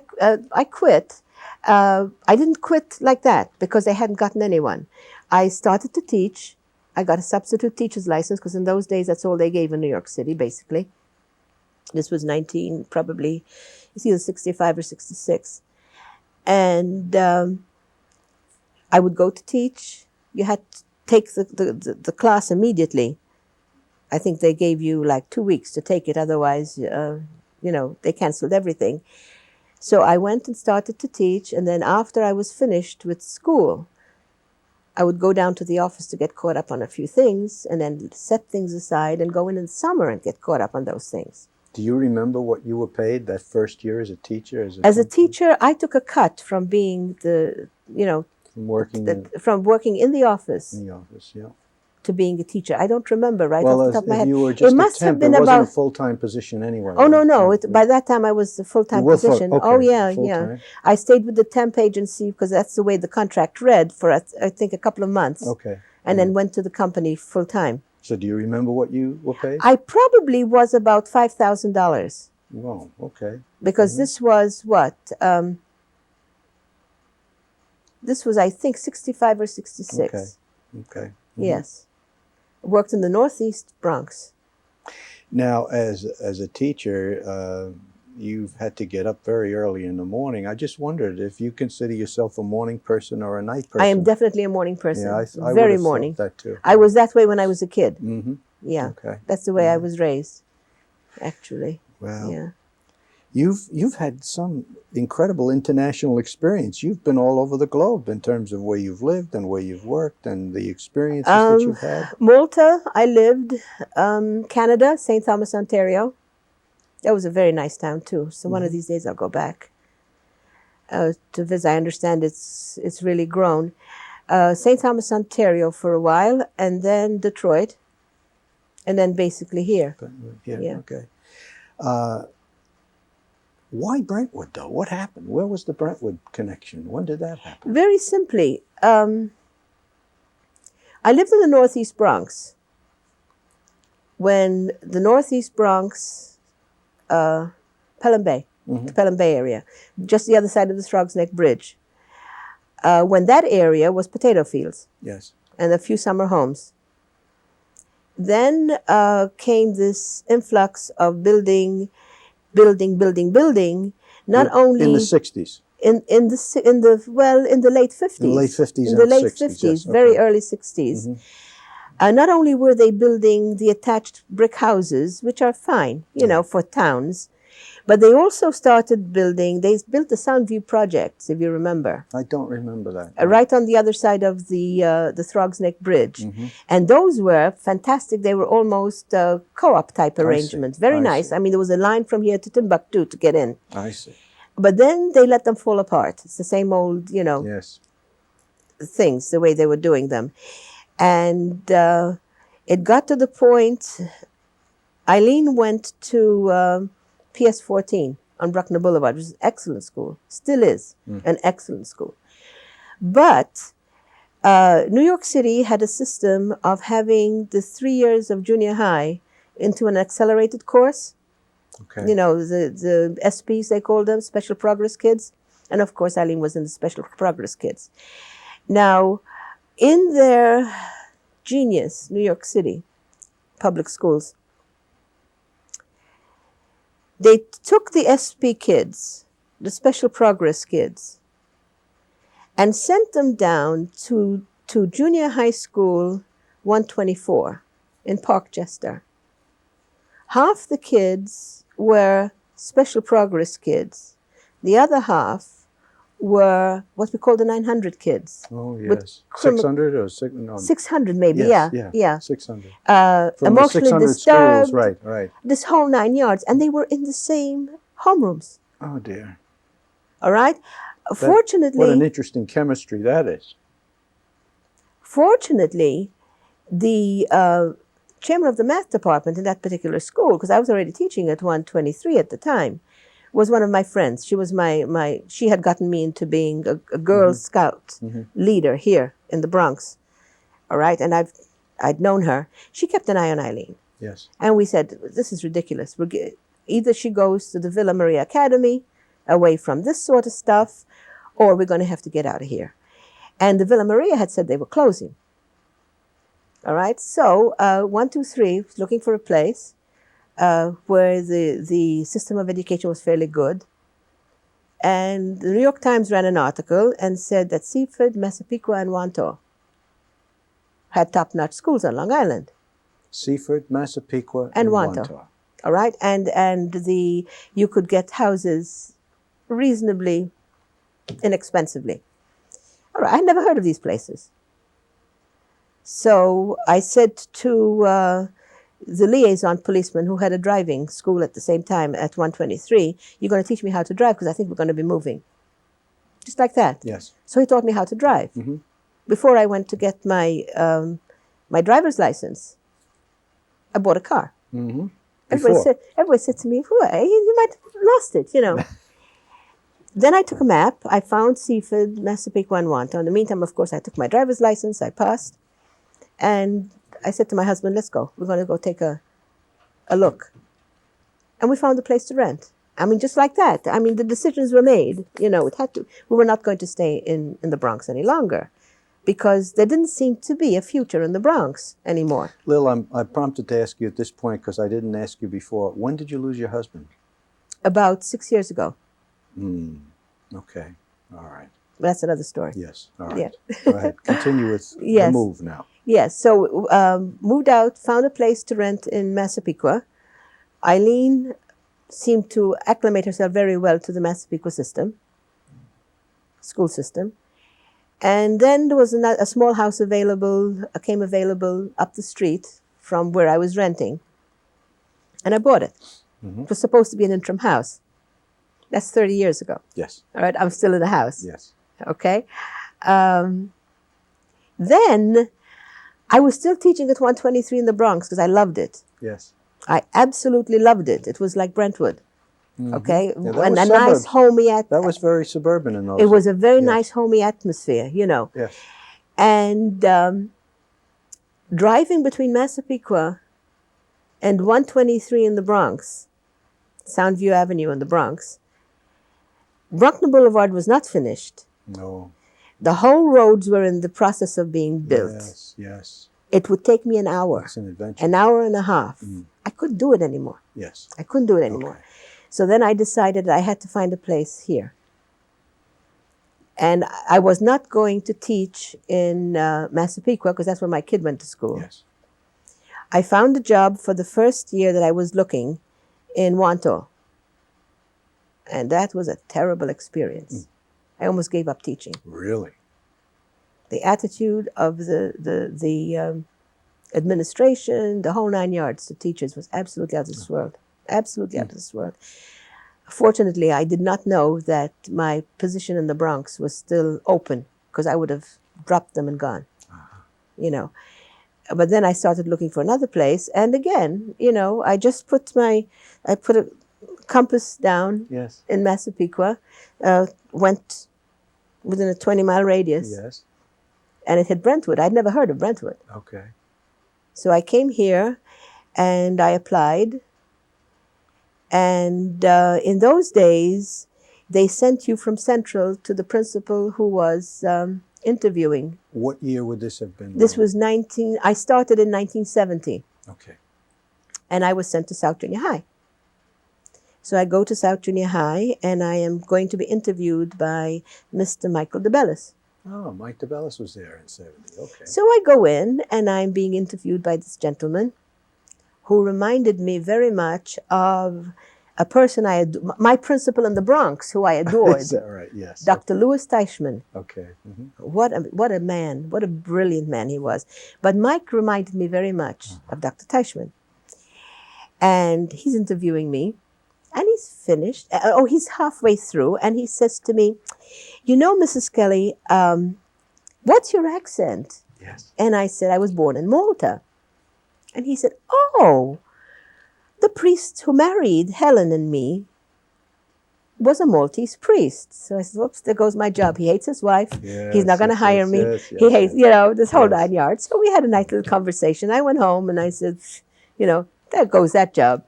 quit. I didn't quit like that because they hadn't gotten anyone. I started to teach. I got a substitute teacher's license because in those days, that's all they gave in New York City, basically. This was probably, it's either 65 or 66. And I would go to teach. You had to take the class immediately. I think they gave you like 2 weeks to take it. Otherwise, they canceled everything. So I went and started to teach. And then after I was finished with school, I would go down to the office to get caught up on a few things and then set things aside and go in the summer and get caught up on those things. Do you remember what you were paid that first year as a teacher? As a teacher, I took a cut from being from working in the office. In the office, yeah. To being a teacher. I don't remember off the top of my head. You were just it must a temp. have been it wasn't about a full-time position anyway. Oh, right? No. By that time, I was a full-time position. Okay. Oh, yeah. Full-time. I stayed with the temp agency because that's the way the contract read for, I think, a couple of months. Okay. And then went to the company full-time. So do you remember what you were paid? I probably was about $5,000. Wow, okay. Because this was what? This was, I think, 65 or 66. Okay. Mm-hmm. Yes. Worked in the Northeast Bronx. Now, as a teacher, you've had to get up very early in the morning. I just wondered if you consider yourself a morning person or a night person. I am definitely a morning person. Yeah, I very would have morning. thought that too. I was that way when I was a kid. Mm-hmm. Yeah. Okay. That's the way I was raised, actually. Well, yeah. You've had some incredible international experience. You've been all over the globe in terms of where you've lived and where you've worked and the experiences that you've had. Malta, I lived. Canada, St. Thomas, Ontario. That was a very nice town too. So one of these days I'll go back to visit. I understand it's really grown. St. Thomas, Ontario for a while, and then Detroit, and then basically here. Yeah. Okay. Why Brentwood, though? What happened? Where was the Brentwood connection? When did that happen? Very simply, I lived in the Northeast Bronx. When the Northeast Bronx, Pelham Bay, the Pelham Bay area, just the other side of the Strouds Neck Bridge, when that area was potato fields. Yes. And a few summer homes. Then came this influx of building. Not only in the 60s. In the late 50s. In the late 50s. In the late 60s, 50s, yes. very early 60s. Not only were they building the attached brick houses, which are fine, for towns, But they also started building, they built the Soundview projects, if you remember. I don't remember that. Right on the other side of the Throgs Neck Bridge. Mm-hmm. And those were fantastic. They were almost co-op type arrangements. Very nice. I mean, there was a line from here to Timbuktu to get in. I see. But then they let them fall apart. It's the same old, Yes. things, the way they were doing them. And it got to the point, Eileen went to PS14 on Bruckner Boulevard, which is an excellent school, still is an excellent school. But New York City had a system of having the 3 years of junior high into an accelerated course. Okay. The SPs, they called them, Special Progress Kids. And of course, Eileen was in the Special Progress Kids. Now, in their genius, New York City public schools, they took the SP kids, the Special Progress kids, and sent them down to junior high school 124 in Parkchester. Half the kids were Special Progress kids. The other half were what we call the 900 kids. Oh, yes. 600 or 600 maybe, yes, yeah. 600. Emotionally 600 disturbed, schools, right. this whole 9 yards. And they were in the same homerooms. Oh, dear. All right? Fortunately... What an interesting chemistry that is. Fortunately, the chairman of the math department in that particular school, because I was already teaching at 123 at the time, was one of my friends. She was she had gotten me into being a Girl Scout leader here in the Bronx. All right, and I'd known her. She kept an eye on Eileen. Yes. And we said, this is ridiculous. Either she goes to the Villa Maria Academy, away from this sort of stuff, or we're going to have to get out of here. And the Villa Maria had said they were closing. All right, so 123 was looking for a place where the system of education was fairly good. And the New York Times ran an article and said that Seaford, Massapequa, and Wanto had top-notch schools on Long Island. Seaford, Massapequa, and Wanto. All right, and you could get houses reasonably inexpensively. All right, I never heard of these places. So I said to the liaison policeman who had a driving school at the same time at 123, you're going to teach me how to drive because I think we're going to be moving. Just like that. Yes. So he taught me how to drive. Mm-hmm. Before I went to get my my driver's license, I bought a car. Mm-hmm. Everybody said to me, you might have lost it, Then I took a map. I found Seaford, Massapequa, and Wanto. In the meantime, of course, I took my driver's license. I passed. And I said to my husband, let's go. We're going to go take a look. And we found a place to rent. I mean, just like that. I mean, the decisions were made. We were not going to stay in the Bronx any longer because there didn't seem to be a future in the Bronx anymore. Lil, I'm prompted to ask you at this point because I didn't ask you before. When did you lose your husband? About 6 years ago. Okay. All right. That's another story. Yes. All right. Yeah. Go ahead. Continue with the move now. Yes. So moved out, found a place to rent in Massapequa. Eileen seemed to acclimate herself very well to the Massapequa school system. And then there was a small house came available up the street from where I was renting. And I bought it. Mm-hmm. It was supposed to be an interim house. That's 30 years ago. Yes. All right, I'm still in the house. Yes. Okay. Then I was still teaching at 123 in the Bronx because I loved it. Yes. I absolutely loved it. It was like Brentwood. Mm-hmm. Okay. Yeah, and a nice homey That was very suburban in those days. It was a very nice homey atmosphere, Yes. And driving between Massapequa and 123 in the Bronx, Soundview Avenue in the Bronx, Bruckner Boulevard was not finished. No. The whole roads were in the process of being built. Yes, yes. It would take me an hour. It's an adventure. An hour and a half. I couldn't do it anymore. Yes. I couldn't do it anymore. Okay. So then I decided I had to find a place here. And I was not going to teach in Massapequa because that's where my kid went to school. Yes. I found a job for the first year that I was looking in Wanto. And that was a terrible experience. I almost gave up teaching. Really? The attitude of the administration, the whole 9 yards, the teachers, was absolutely out of this world. Absolutely out of this world. Fortunately, I did not know that my position in the Bronx was still open, because I would have dropped them and gone, you know. But then I started looking for another place, and again, you know, I put a compass down in Massapequa, went within a 20-mile radius, and it hit Brentwood. I'd never heard of Brentwood. Okay. So I came here, and I applied. And in those days, they sent you from Central to the principal who was interviewing. What year would this have been? This was I started in 1970. Okay. And I was sent to South Junior High. So I go to South Junior High, and I am going to be interviewed by Mr. Michael DeBellis. Oh, Mike DeBellis was there in 70. Okay. So I go in, and I'm being interviewed by this gentleman who reminded me very much of a person my principal in the Bronx, who I adored. Is that right? Yes. Dr. Louis Teichman. Okay. Mm-hmm. What a man, what a brilliant man he was. But Mike reminded me very much of Dr. Teichman. And he's interviewing me, and he's finished. He's halfway through, and he says to me, you know, Mrs. Kelly, what's your accent? Yes. And I said, I was born in Malta. And he said, oh, the priest who married Helen and me was a Maltese priest. So I said, whoops, there goes my job. He hates his wife. Yes, He's not going to hire me. He hates, this whole 9 yards. So we had a nice little conversation. I went home and I said, there goes that job.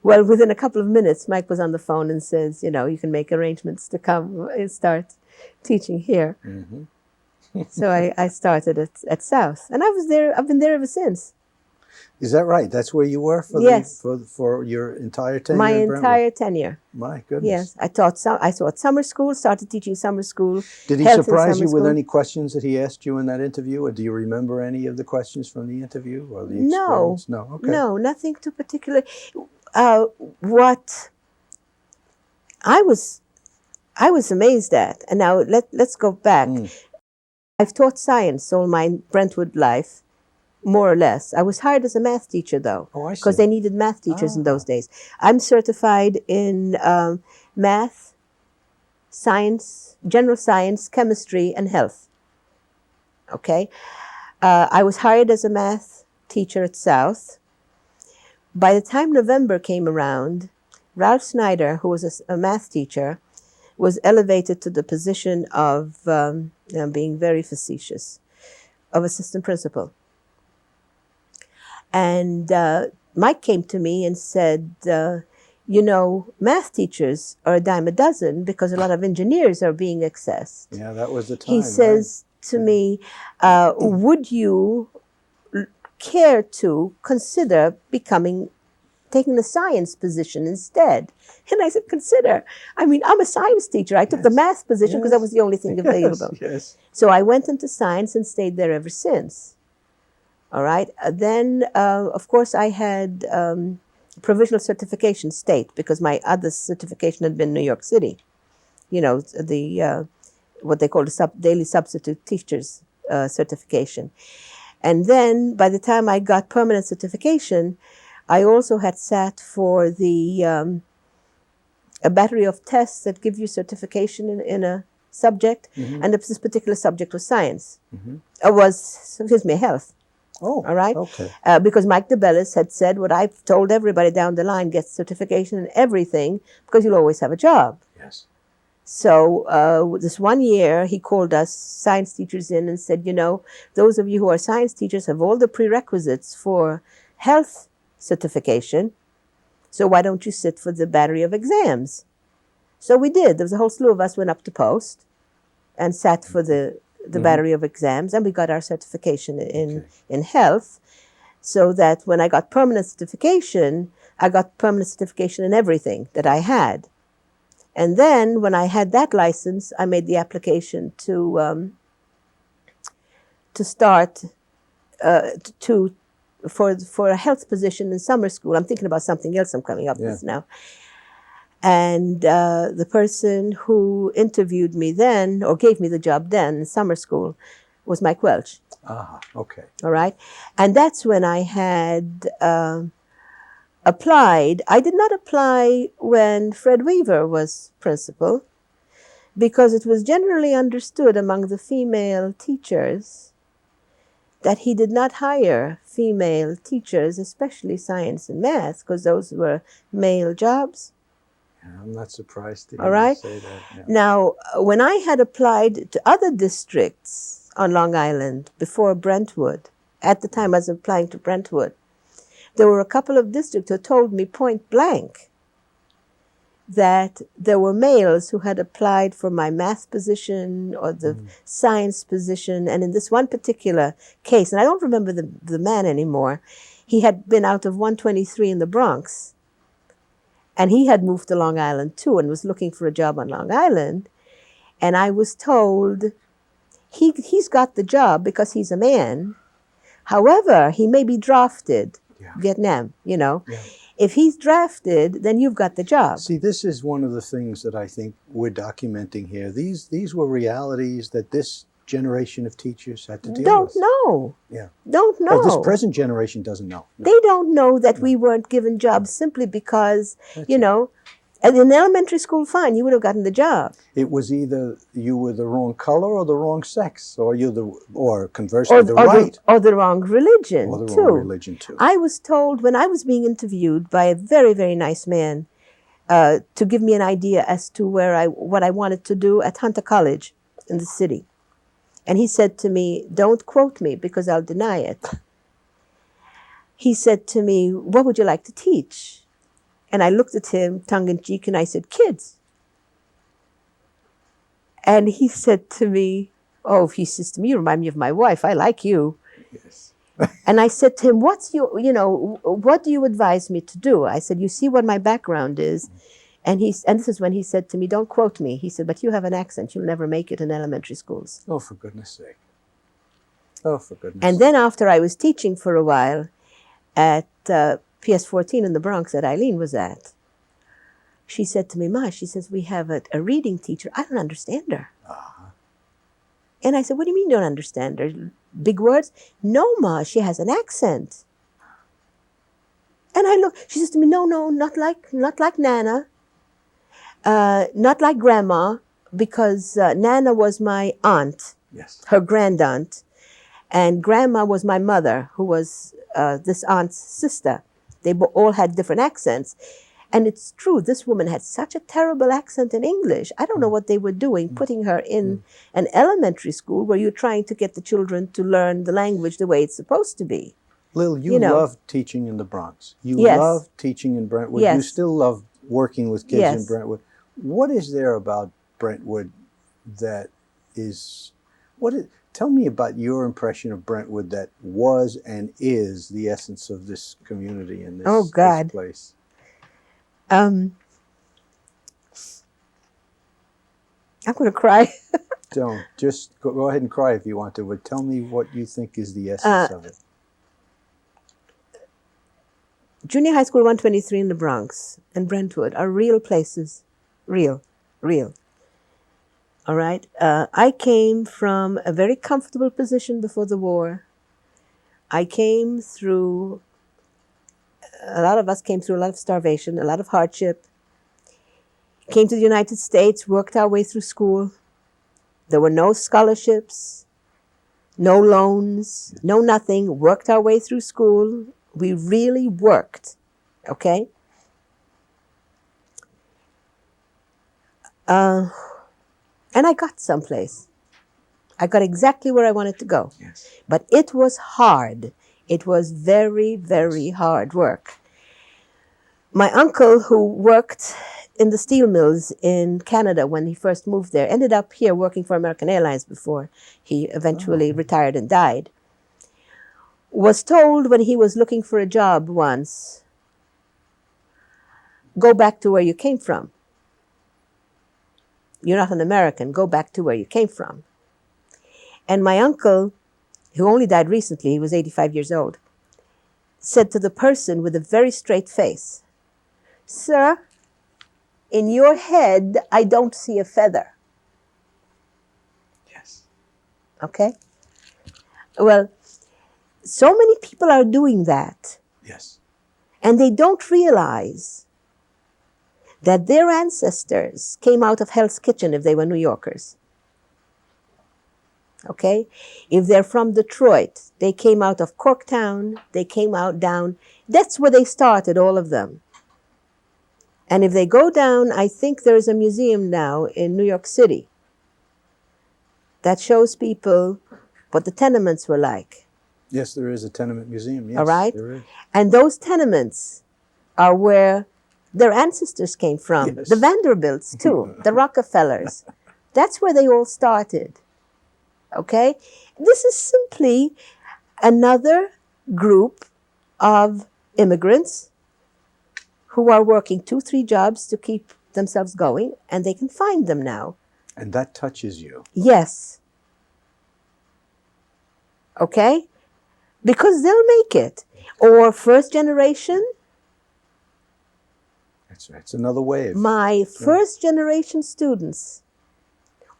Well, within a couple of minutes, Mike was on the phone and says, you can make arrangements to come and start teaching here. Mm-hmm. So I started at South. And I've been there ever since. Is that right? That's where you were for your entire tenure? My entire tenure. My goodness. Yes, I taught summer school. Started teaching summer school. Did he surprise you with any questions that he asked you in that interview, or do you remember any of the questions from the interview or the experience? No. Okay. No, nothing too particular. What I was amazed at, and now let's go back. I've taught science all my Brentwood life. More or less. I was hired as a math teacher, though, because they needed math teachers in those days. I'm certified in math, science, general science, chemistry, and health. Okay? I was hired as a math teacher at South. By the time November came around, Ralph Snyder, who was a math teacher, was elevated to the position of, being very facetious, of assistant principal. And Mike came to me and said, math teachers are a dime a dozen because a lot of engineers are being accessed. Yeah, that was the time. He says to me, would you care to consider taking a science position instead? And I said, consider. I mean, I'm a science teacher. I took the math position because that was the only thing available. Yes. So I went into science and stayed there ever since. All right. Then, of course, I had provisional certification state because my other certification had been New York City. What they call the daily substitute teachers certification. And then by the time I got permanent certification, I also had sat for a battery of tests that give you certification in a subject. Mm-hmm. And this particular subject was science. Mm-hmm. Health. Oh, all right. Okay. Because Mike DeBellis had said what I've told everybody down the line: get certification in everything because you'll always have a job. Yes. So this one year, he called us science teachers in and said, those of you who are science teachers have all the prerequisites for health certification. So why don't you sit for the battery of exams? So we did. There was a whole slew of us went up to post and sat for the battery of exams, and we got our certification in health, so that when I got permanent certification, I got permanent certification in everything that I had. And then when I had that license, I made the application to start for a health position in summer school. I'm thinking about something else I'm coming up with now. And the person who interviewed me then, or gave me the job then in summer school, was Mike Welch. Ah, okay. All right. And that's when I had applied. I did not apply when Fred Weaver was principal, because it was generally understood among the female teachers that he did not hire female teachers, especially science and math, because those were male jobs. Yeah, I'm not surprised to All hear you right. say that. Yeah. Now, when I had applied to other districts on Long Island before Brentwood, at the time I was applying to Brentwood, there were a couple of districts who told me point blank that there were males who had applied for my math position or the science position. And in this one particular case, and I don't remember the man anymore, he had been out of 123 in the Bronx. And he had moved to Long Island too and was looking for a job on Long Island. And I was told, he's got the job because he's a man. However, he may be drafted, Vietnam, you know. Yeah. If he's drafted, then you've got the job. See, this is one of the things that I think we're documenting here. These were realities that this generation of teachers had to deal with. Don't know. Yeah. Don't know. Well, this present generation doesn't know. No. They don't know that we weren't given jobs simply because, you know, in elementary school, fine, you would have gotten the job. It was either you were the wrong color or the wrong sex, or conversely, the right. Or the wrong religion, or the too. wrong religion, too. I was told when I was being interviewed by a very, very nice man to give me an idea as to what I wanted to do at Hunter College in the city. And he said to me, don't quote me because I'll deny it. He said to me, what would you like to teach? And I looked at him tongue-in-cheek and I said, kids. And he said to me, he says to me, you remind me of my wife. I like you. Yes. And I said to him, what do you advise me to do? I said, you see what my background is. And this is when he said to me, don't quote me. He said, but you have an accent. You'll never make it in elementary schools. Oh, for goodness sake. Oh, for goodness And then after I was teaching for a while at PS14 in the Bronx that Eileen was at, she said to me, Ma, she says, we have a reading teacher. I don't understand her. Uh-huh. And I said, what do you mean you don't understand her? Big words? No, Ma, she has an accent. And I look, she says to me, no, not like Nana. Not like Grandma, because Nana was my aunt, yes, her grandaunt, and Grandma was my mother, who was this aunt's sister. They all had different accents. And it's true, this woman had such a terrible accent in English. I don't know what they were doing, putting her in an elementary school where you're trying to get the children to learn the language the way it's supposed to be. Lil, you love teaching in the Bronx. You yes. love teaching in Brentwood. Yes. You still love working with kids yes. in Brentwood. What is there about Brentwood that is, tell me about your impression of Brentwood that was and is the essence of this community and this, this place. I'm going to cry. Don't. Just go ahead and cry if you want to, but tell me what you think is the essence of it. Junior high school 123 in the Bronx and Brentwood are real places. Real. All right. I came from a very comfortable position before the war. A lot of us came through a lot of starvation, a lot of hardship. Came to the United States, worked our way through school. There were no scholarships, no loans, no nothing. Worked our way through school. We really worked, okay? And I got someplace. I got exactly where I wanted to go. Yes. But it was hard. It was very, very hard work. My uncle, who worked in the steel mills in Canada when he first moved there, ended up here working for American Airlines before he eventually retired and died, was told when he was looking for a job once, go back to where you came from. You're not an American. Go back to where you came from. And my uncle, who only died recently, he was 85 years old, said to the person with a very straight face, Sir, in your head, I don't see a feather. Yes. Okay? Well, so many people are doing that. Yes. And they don't realize that their ancestors came out of Hell's Kitchen if they were New Yorkers. Okay? If they're from Detroit, they came out of Corktown, they came out down. That's where they started, all of them. And if they go down, I think there's a museum now in New York City that shows people what the tenements were like. Yes, there is a tenement museum. Yes, all right? there is. And those tenements are where their ancestors came from. Yes. The Vanderbilts, too, the Rockefellers. That's where they all started. Okay? This is simply another group of immigrants who are working 2-3 jobs to keep themselves going, and they can find them now. And that touches you. Yes. Okay? Because they'll make it. Or first generation. That's right. It's another wave. My first generation students.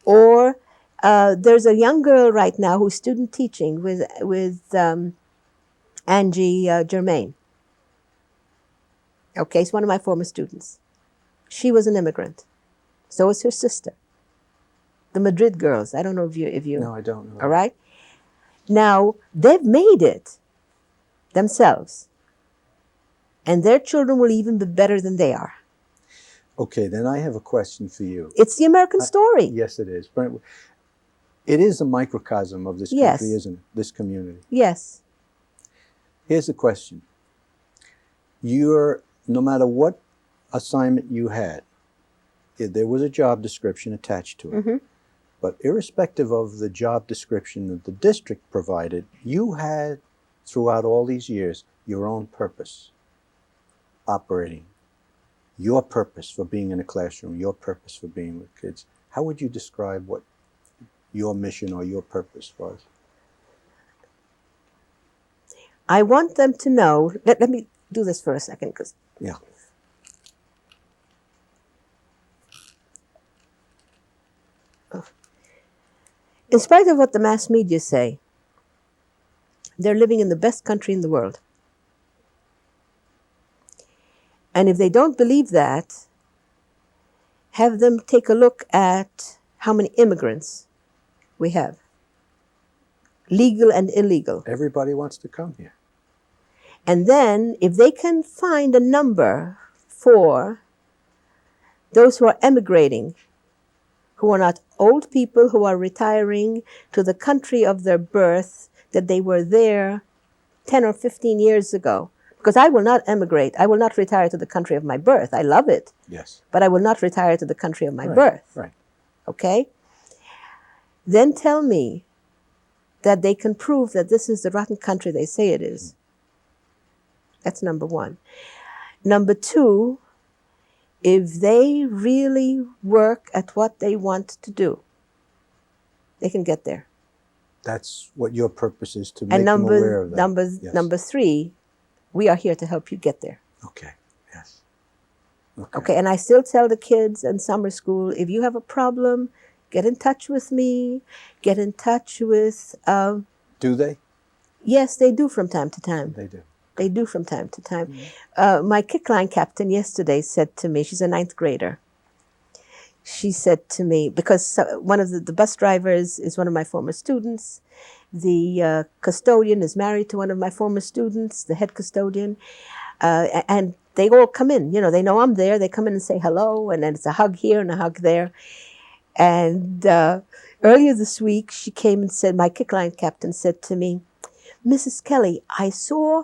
Or there's a young girl right now who's student teaching with Angie Germain. Okay, it's one of my former students. She was an immigrant. So was her sister. The Madrid girls. I don't know if you. No, I don't know. All right? Now, they've made it themselves. And their children will even be better than they are. Okay, then I have a question for you. It's the American story. Yes, it is. Brentwood. It is a microcosm of this country, isn't it? This community. Yes. Here's the question. No matter what assignment you had, there was a job description attached to it. Mm-hmm. But irrespective of the job description that the district provided, you had, throughout all these years, your own purpose operating. Your purpose for being in a classroom, your purpose for being with kids. How would you describe what your mission or your purpose was? I want them to know, let me do this for a second, because yeah. In spite of what the mass media say, they're living in the best country in the world. And if they don't believe that, have them take a look at how many immigrants we have. Legal and illegal. Everybody wants to come here. And then, if they can find a number for those who are emigrating, who are not old people who are retiring to the country of their birth, that they were there 10 or 15 years ago. Because I will not emigrate. I will not retire to the country of my birth. I love it. Yes. But I will not retire to the country of my birth. Right. Okay? Then tell me that they can prove that this is the rotten country they say it is. That's number one. Number two, if they really work at what they want to do, they can get there. That's what your purpose is, to make them aware of that. Number three, we are here to help you get there. Okay, yes. Okay, and I still tell the kids in summer school, if you have a problem, get in touch with me, get in touch with... do they? Yes, they do from time to time. They do. They do from time to time. Mm-hmm. My kick line captain yesterday said to me, she's a 9th grader. She said to me, because one of the bus drivers is one of my former students. The custodian is married to one of my former students, the head custodian. And they all come in. You know, they know I'm there. They come in and say hello, and then it's a hug here and a hug there. And earlier this week, she came and said, my kick line captain said to me, Mrs. Kelly, I saw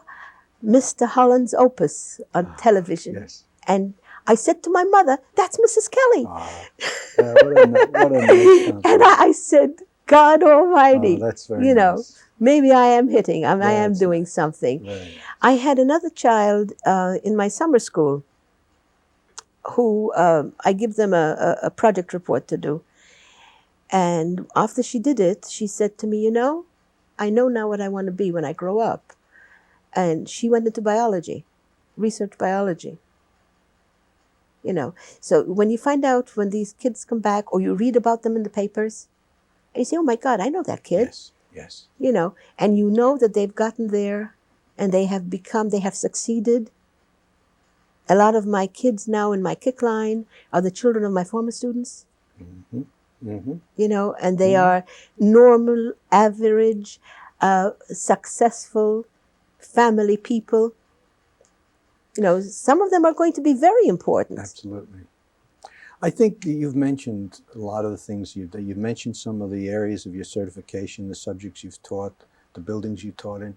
Mr. Holland's opus on television. Yes. And I said to my mother, that's Mrs. Kelly. What a nice and I said, God Almighty, that's very nice. Maybe I am hitting, I am doing something. Nice. I had another child in my summer school who I give them a project report to do. And after she did it, she said to me, I know now what I want to be when I grow up. And she went into biology, research biology. You know, so when you find out when these kids come back, or you read about them in the papers, and you say, "Oh my God, I know that kid." Yes, yes. You know, and you know that they've gotten there, and they have succeeded. A lot of my kids now in my kick line are the children of my former students. Mm-hmm. Mm-hmm. You know, and they are normal, average, successful family people. You know, some of them are going to be very important. Absolutely. I think you've mentioned a lot of the things you've mentioned some of the areas of your certification, the subjects you've taught, the buildings you taught in.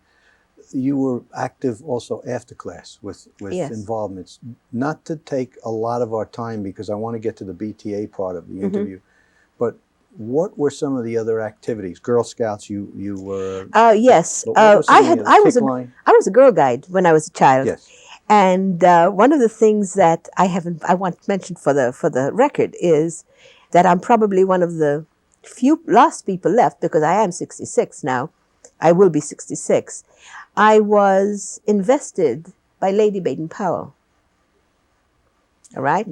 You were active also after class with Yes. involvements. Not to take a lot of our time because I want to get to the BTA part of the interview, but what were some of the other activities? Girl Scouts, you were. Yes, What were some of the I others? was a Girl Guide when I was a child. Yes. And one of the things that I want to mention for the record is that I'm probably one of the few last people left, because I am 66 now. I will be 66. I was invested by Lady Baden-Powell. All right?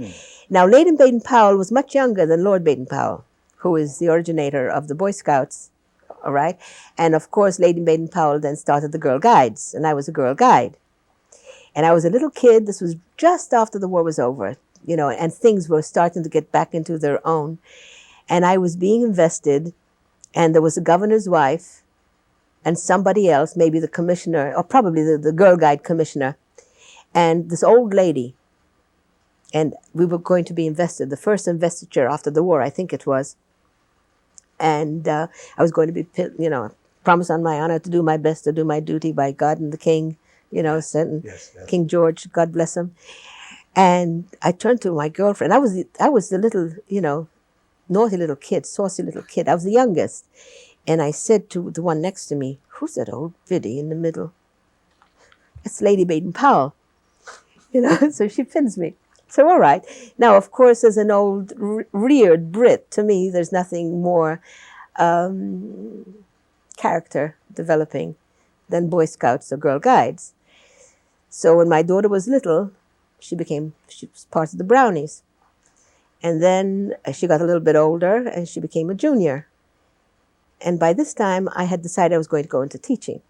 Now, Lady Baden-Powell was much younger than Lord Baden-Powell, who is the originator of the Boy Scouts. All right? And of course, Lady Baden-Powell then started the Girl Guides, and I was a Girl Guide. And I was a little kid. This was just after the war was over, you know, and things were starting to get back into their own. And I was being invested, and there was a governor's wife and somebody else, maybe the commissioner, or probably the Girl Guide commissioner, and this old lady. And we were going to be invested, the first investiture after the war, I think it was. And I was going to be, you know, promised on my honor to do my best, to do my duty by God and the King, you know, Yes. King George, God bless him. And I turned to my girlfriend. I was the little, you know, naughty little kid, saucy little kid. I was the youngest. And I said to the one next to me, "Who's that old biddy in the middle?" "It's Lady Baden-Powell." You know, so she pins me. So, all right. Now, of course, as an old reared Brit, to me, there's nothing more character developing than Boy Scouts or Girl Guides. So when my daughter was little, she was part of the Brownies. And then she got a little bit older and she became a junior. And by this time, I had decided I was going to go into teaching.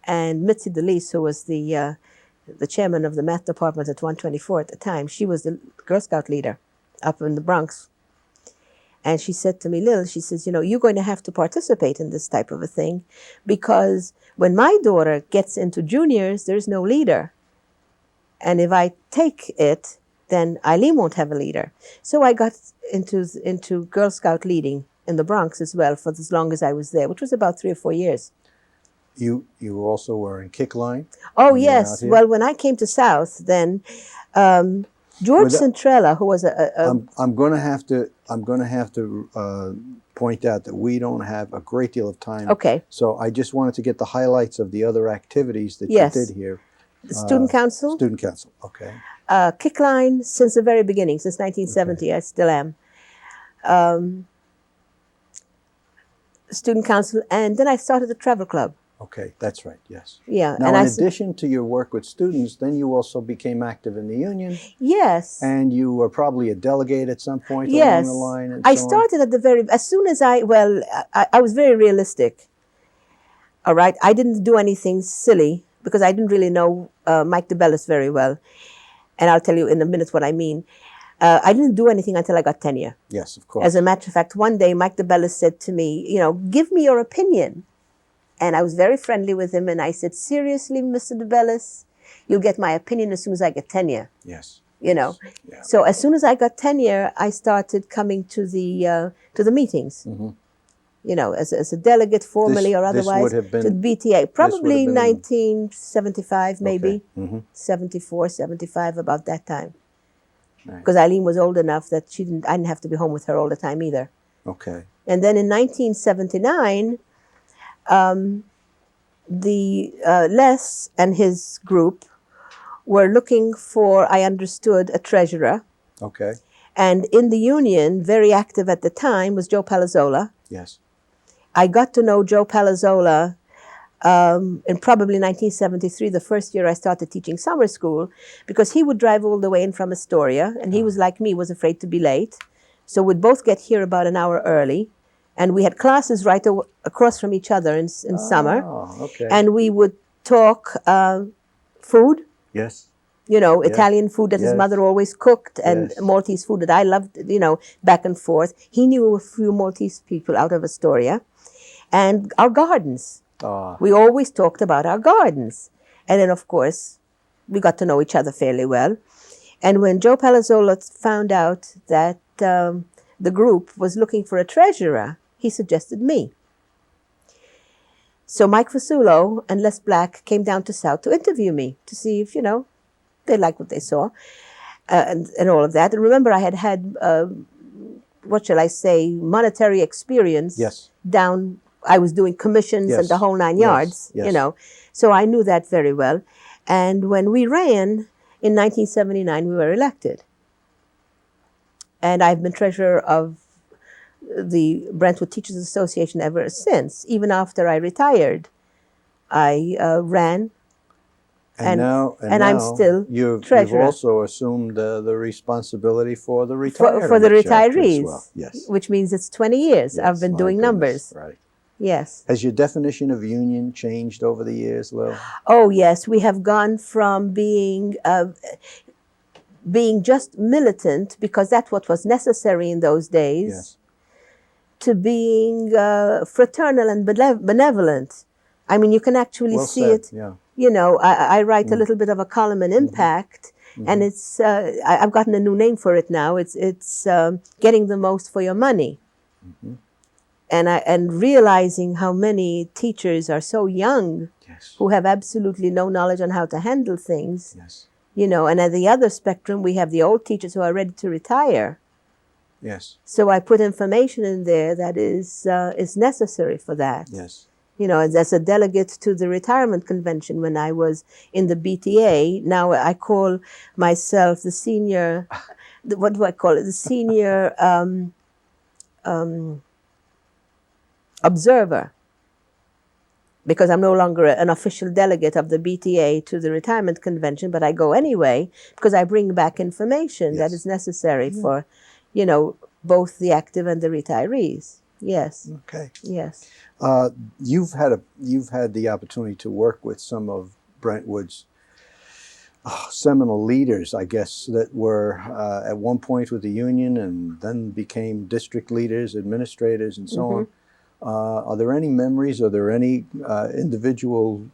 And Mitzi DeLise, who was the chairman of the math department at 124 at the time, she was the Girl Scout leader up in the Bronx. And she said to me, "Lil," she says, "you know, you're going to have to participate in this type of a thing, because when my daughter gets into juniors, there's no leader. And if I take it, then Eileen won't have a leader." So I got into Girl Scout leading in the Bronx as well for as long as I was there, which was about 3 or 4 years. You also were in kick line? Oh, yes. Well, when I came to South, then George Centrella, who was I'm going to have to point out that we don't have a great deal of time. Okay. So I just wanted to get the highlights of the other activities that you did here. Student Council. Student Council, okay. Kick line since the very beginning, since 1970, okay. I still am. Student Council, and then I started the Travel Club. Okay, that's right, yes. Yeah. Now, in addition to your work with students, then you also became active in the union. Yes. And you were probably a delegate at some point along the line. And I started at as soon as I was very realistic. All right. I didn't do anything silly because I didn't really know Mike DeBellis very well. And I'll tell you in a minute what I mean. I didn't do anything until I got tenure. Yes, of course. As a matter of fact, one day Mike DeBellis said to me, you know, "Give me your opinion." And I was very friendly with him, and I said, "Seriously, Mr. DeBellis, you'll get my opinion as soon as I get tenure." Yes. You know. Yeah. So as soon as I got tenure, I started coming to the meetings. Mm-hmm. You know, as a delegate, formally or otherwise, to the BTA. Probably 1975, maybe. Okay. Mm-hmm. 74, 75, about that time. Because Eileen was old enough that I didn't have to be home with her all the time either. Okay. And then in 1979, Les and his group were looking for, I understood, a treasurer. Okay. And in the union, very active at the time, was Joe Palazzola. Yes. I got to know Joe Palazzola in probably 1973, the first year I started teaching summer school, because he would drive all the way in from Astoria, and he was like me, was afraid to be late. So we'd both get here about an hour early, and we had classes right across from each other in summer. Okay. And we would talk food. Yes. You know, Italian food that his mother always cooked, and Maltese food that I loved, you know, back and forth. He knew a few Maltese people out of Astoria. And our gardens. We always talked about our gardens. And then, of course, we got to know each other fairly well. And when Joe Palazzola found out that the group was looking for a treasurer, he suggested me. So Mike Fasulo and Les Black came down to South to interview me, to see if, you know, they liked what they saw, and all of that. And remember, I had what shall I say, monetary experience down. I was doing commissions and the whole 9 yards, you know. So I knew that very well. And when we ran in 1979, we were elected. And I've been treasurer of the Brentwood Teachers Association ever since. Even after I retired, I ran. And I'm still treasurer. You've also assumed the responsibility for the retirees. For the retirees, well. Yes. Which means it's 20 years. I've been doing numbers. Right. Yes. Has your definition of union changed over the years, Lil? Oh, yes. We have gone from being just militant, because that's what was necessary in those days, to being fraternal and benevolent. I mean, you can actually see it. Yeah. You know, I write a little bit of a column in Impact, and it's I've gotten a new name for it now. It's getting the most for your money, and realizing how many teachers are so young, who have absolutely no knowledge on how to handle things. You know, and at the other spectrum, we have the old teachers who are ready to retire. So I put information in there that is necessary for that. You know, as a delegate to the retirement convention when I was in the BTA, now I call myself the senior, what do I call it? The senior observer, because I'm no longer an official delegate of the BTA to the retirement convention, but I go anyway because I bring back information that is necessary for, you know, both the active and the retirees. Yes. Okay. Yes. You've had the opportunity to work with some of Brentwood's seminal leaders, I guess, that were at one point with the union and then became district leaders, administrators, and so on. Are there any memories? Are there any individual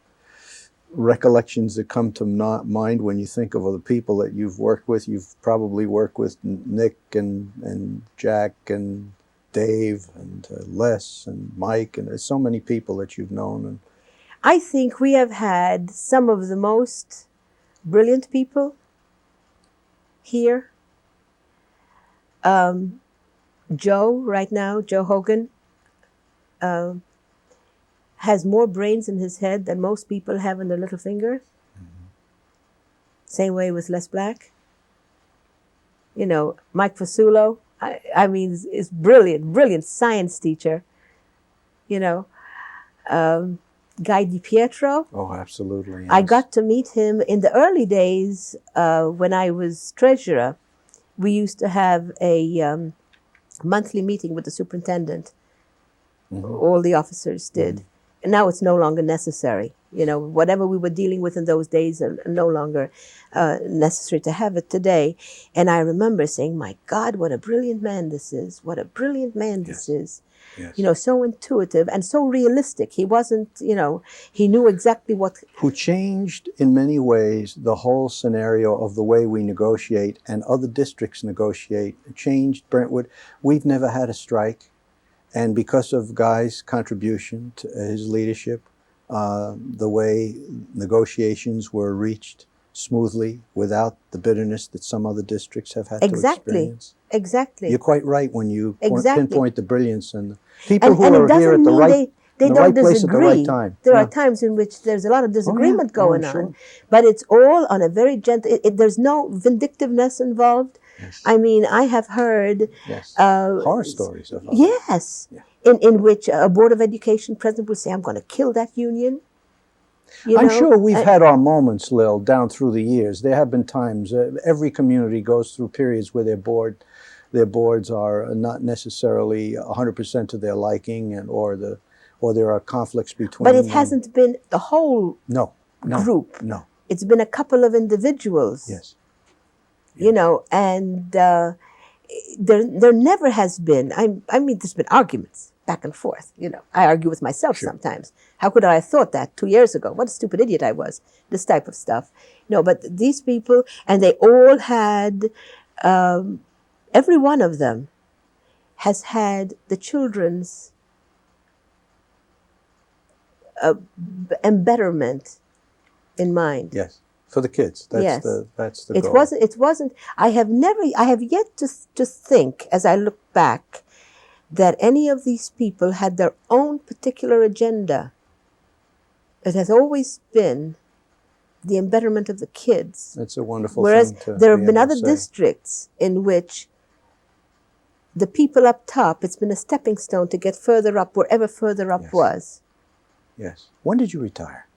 recollections that come to mind when you think of other people that you've worked with? You've probably worked with Nick and Jack and Dave and Les and Mike, and there's so many people that you've known. And I think we have had some of the most brilliant people here. Joe, right now, Joe Hogan, has more brains in his head than most people have in their little finger. Same way with Les Black. You know, Mike Fasulo, I mean, is brilliant science teacher. You know, Guy DiPietro. Oh, absolutely. Yes. I got to meet him in the early days when I was treasurer. We used to have a monthly meeting with the superintendent. All the officers did. And now it's no longer necessary. You know, whatever we were dealing with in those days are no longer necessary to have it today. And I remember saying, my God, what a brilliant man this is. What a brilliant man this is. You know, so intuitive and so realistic. He wasn't, you know, he knew exactly what... Who changed in many ways the whole scenario of the way we negotiate and other districts negotiate. Changed Brentwood. We've never had a strike. And because of Guy's contribution to his leadership, the way negotiations were reached smoothly without the bitterness that some other districts have had to experience. Exactly. You're quite right when you pinpoint the brilliance and the people and who are here at the right, they the don't right place at the disagree. right time. There are times in which there's a lot of disagreement going on, but it's all on a very gentle, there's no vindictiveness involved. I mean, I have heard horror stories of in which a Board of Education president will say, I'm going to kill that union. I'm sure we've had our moments, Lil, down through the years. There have been times, every community goes through periods where their boards are not necessarily 100% to their liking, or there are conflicts between But it them. hasn't been the whole group. No. It's been a couple of individuals. Yes. You know, and there never has been, I mean, there's been arguments back and forth. You know, I argue with myself sometimes. How could I have thought that 2 years ago? What a stupid idiot I was. This type of stuff. No, but these people, and they all had, every one of them has had the children's embetterment in mind. Yes, for the kids. That's the goal. It wasn't. I have yet to think, as I look back, that any of these people had their own particular agenda. It has always been the embetterment of the kids. That's a wonderful Whereas thing to there have been other say. districts in which the people up top, it's been a stepping stone to get further up, wherever further up was. Yes. When did you retire?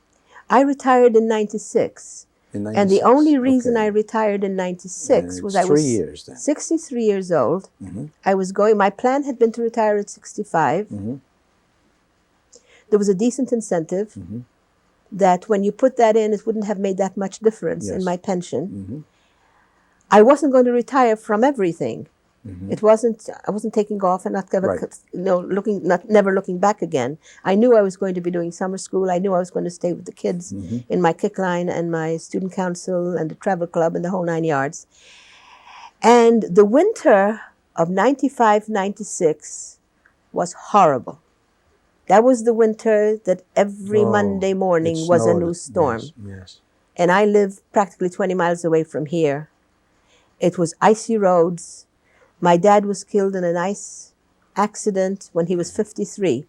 I retired in 96. In 96. And the only reason I retired in 96 was I was 3 years then. 63 years old. Mm-hmm. I was my plan had been to retire at 65. Mm-hmm. There was a decent incentive that when you put that in, it wouldn't have made that much difference in my pension. Mm-hmm. I wasn't going to retire from everything. Mm-hmm. I wasn't taking off and never looking back again. I knew I was going to be doing summer school. I knew I was going to stay with the kids in my kick line and my student council and the travel club and the whole 9 yards. And the winter of 95, 96 was horrible. That was the winter that every Monday morning was a new storm. Yes. And I live practically 20 miles away from here. It was icy roads. My dad was killed in an ice accident when he was 53.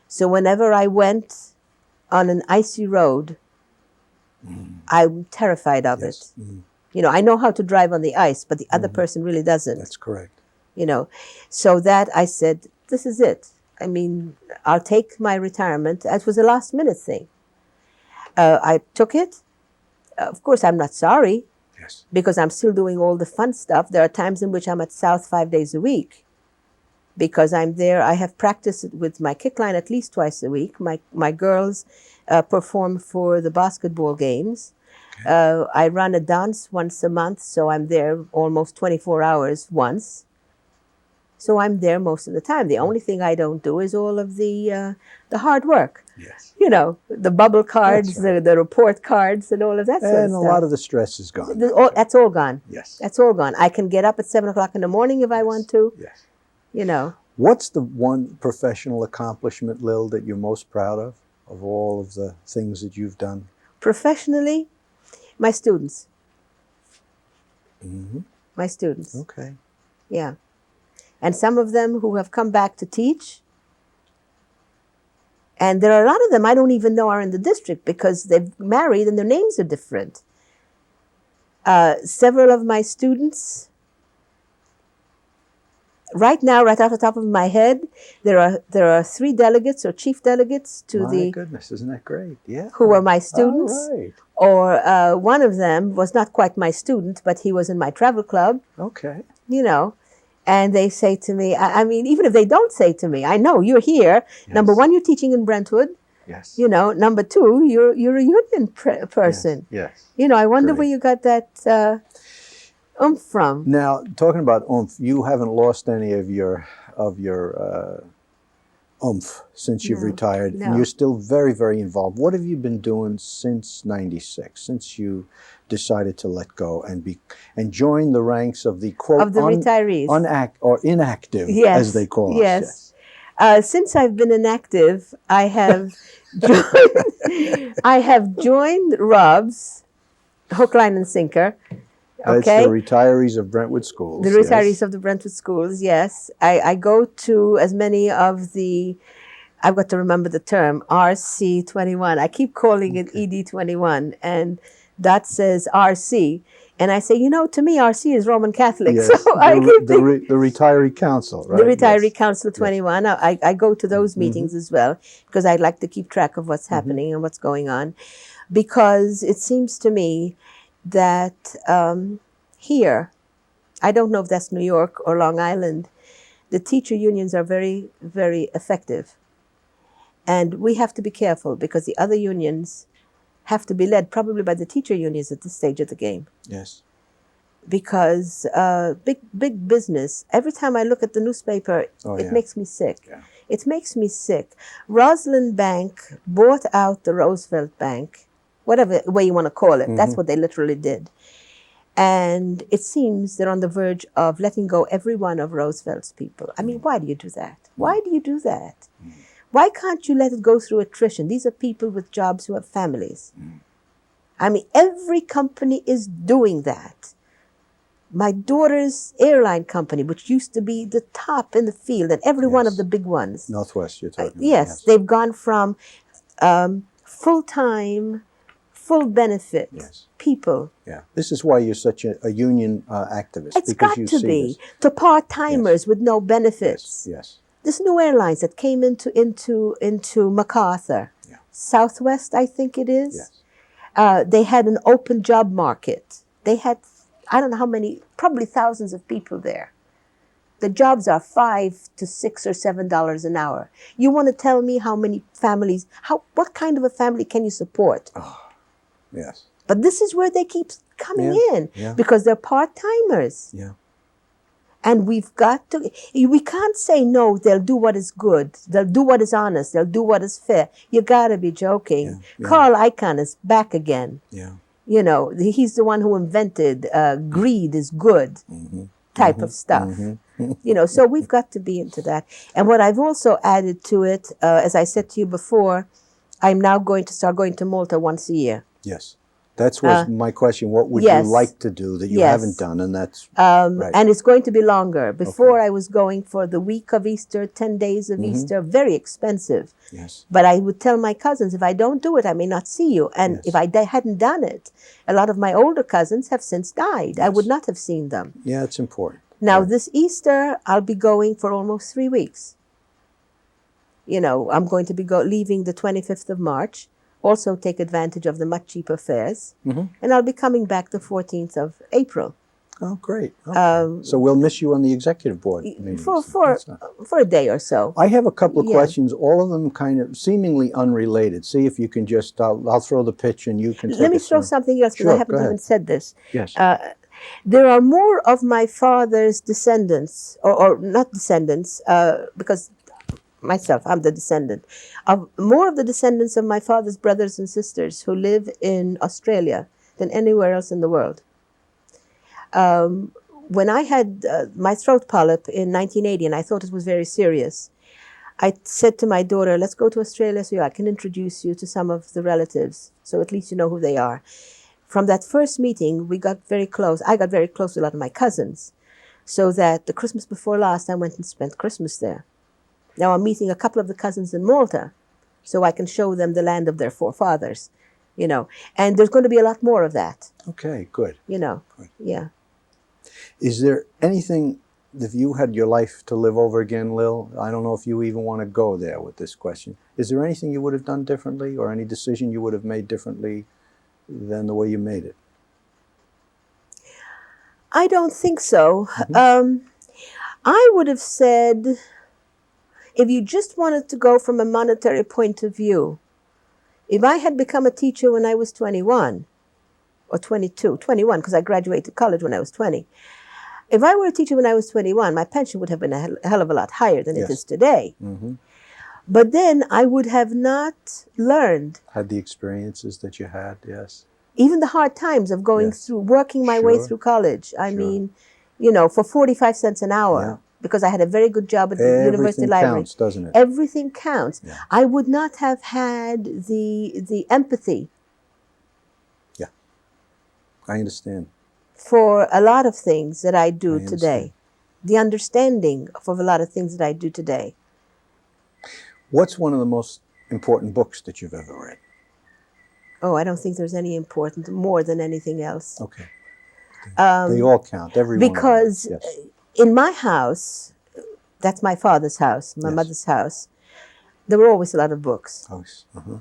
So whenever I went on an icy road, I'm terrified of it. You know, I know how to drive on the ice, but the other person really doesn't. That's correct. You know, so that I said, this is it. I mean, I'll take my retirement. It was a last minute thing. I took it. Of course, I'm not sorry. Yes. Because I'm still doing all the fun stuff. There are times in which I'm at South 5 days a week because I'm there. I have practiced with my kick line at least twice a week. My girls perform for the basketball games. Okay. I run a dance once a month, so I'm there almost 24 hours once. So I'm there most of the time. The only thing I don't do is all of the hard work. Yes. You know, the bubble cards, the report cards, and all of that sort of stuff. And a lot of the stress is gone. That's all gone. Yes. That's all gone. I can get up at 7 o'clock in the morning if I want to. Yes. You know. What's the one professional accomplishment, Lil, that you're most proud of all of the things that you've done? Professionally, my students. Mm-hmm. My students. Okay. Yeah. And some of them who have come back to teach. And there are a lot of them I don't even know are in the district because they've married and their names are different. Several of my students, right now, right off the top of my head, there are 3 delegates or chief delegates to My goodness, isn't that great? Yeah. Who are my students. All right. Or one of them was not quite my student, but he was in my travel club. Okay. You know. And they say to me, I mean, even if they don't say to me, I know you're here. Yes. Number 1, you're teaching in Brentwood. Yes. You know, number 2, you're a union person. Yes. You know, I wonder where you got that oomph from. Now, talking about oomph, you haven't lost any of your oomph since you've retired, and you're still very, very involved. What have you been doing since '96, since you decided to let go and join the ranks of the quote of the retirees, inactive, as they call us? Yes. Since I've been inactive, I have joined R.O.B.S, hook, line, and sinker. Okay. That's the retirees of Brentwood Schools. The retirees of the Brentwood Schools, yes. I go to as many of the, I've got to remember the term, RC21. I keep calling it ED21, and that says RC. And I say, you know, to me, RC is Roman Catholic. Yes, So the retiree council, right? The Retiree Yes. Council 21. Yes. I go to those meetings as well, because I like to keep track of what's happening and what's going on. Because it seems to me that here, I don't know if that's New York or Long Island, the teacher unions are very, very effective. And we have to be careful, because the other unions have to be led probably by the teacher unions at this stage of the game. Yes. Because big business, every time I look at the newspaper, it makes me sick. Yeah. It makes me sick. Rosalind Bank bought out the Roosevelt Bank, whatever way you want to call it. That's what they literally did. And it seems they're on the verge of letting go every one of Roosevelt's people. I mean, why do you do that? Why do you do that? Why can't you let it go through attrition? These are people with jobs who have families. I mean, every company is doing that. My daughter's airline company, which used to be the top in the field, and every one of the big ones. Northwest, you're talking about. Yes, they've gone from full-time, full benefit people. Yeah, this is why you're such a union activist. It's got to be. To part-timers with no benefits. Yes. This new airlines that came into MacArthur, Southwest, I think it is. Yes. They had an open job market. They had, I don't know how many, probably thousands of people there. The jobs are $5 to $6 or $7 an hour. You want to tell me how many families, what kind of a family can you support? Oh, yes. But this is where they keep coming in, because they're part-timers. Yeah. And we've got to, we can't say, no, they'll do what is good. They'll do what is honest. They'll do what is fair. You got to be joking. Carl Icahn is back again. Yeah. You know, he's the one who invented greed is good type of stuff. You know, so we've got to be into that. And what I've also added to it, as I said to you before, I'm now going to start going to Malta once a year. Yes. That was my question. What would you like to do that you haven't done? And that's right. And it's going to be longer. Before I was going for the week of Easter, 10 days of Easter, very expensive. Yes. But I would tell my cousins, if I don't do it, I may not see you. And if I hadn't done it, a lot of my older cousins have since died. I would not have seen them. Yeah, it's important. Now, this Easter, I'll be going for almost 3 weeks. You know, I'm going to be leaving the 25th of March. Also take advantage of the much cheaper fares. And I'll be coming back the 14th of April. Oh, great. Okay. So we'll miss you on the executive board meetings. For a day or so. I have a couple of questions, all of them kind of seemingly unrelated. See if you can just, I'll throw the pitch and you can take it. Let me throw something else, because I haven't even said this. Yes. There are more of my father's descendants, or not descendants, because myself, I'm the descendant, of more of the descendants of my father's brothers and sisters who live in Australia than anywhere else in the world. When I had my throat polyp in 1980, and I thought it was very serious, I said to my daughter, let's go to Australia so I can introduce you to some of the relatives, so at least you know who they are. From that first meeting, we got very close. I got very close to a lot of my cousins, so that the Christmas before last, I went and spent Christmas there. Now I'm meeting a couple of the cousins in Malta, so I can show them the land of their forefathers, you know. And there's going to be a lot more of that. Okay, good. You know, good. Yeah. Is there anything, if you had your life to live over again, Lil, I don't know if you even want to go there with this question. Is there anything you would have done differently, or any decision you would have made differently than the way you made it? I don't think so. I would have said, if you just wanted to go from a monetary point of view, if I had become a teacher when I was 21, or 22, 21, because I graduated college when I was 20. If I were a teacher when I was 21, my pension would have been a hell of a lot higher than it is today. But then I would have not learned. Had the experiences that you had, yes. Even the hard times of going through, working my way through college. I mean, you know, for 45 cents an hour. Because I had a very good job at the university library. Everything counts, doesn't it? Everything counts. Yeah. I would not have had the empathy. Yeah, I understand. For a lot of things that I do today. The understanding for a lot of things that I do today. What's one of the most important books that you've ever read? Oh, I don't think there's any important, more than anything else. Okay. They all count, every one of them. Because Yes. in my house, that's my father's house, my Yes. mother's house, there were always a lot of books. Oh, uh-huh.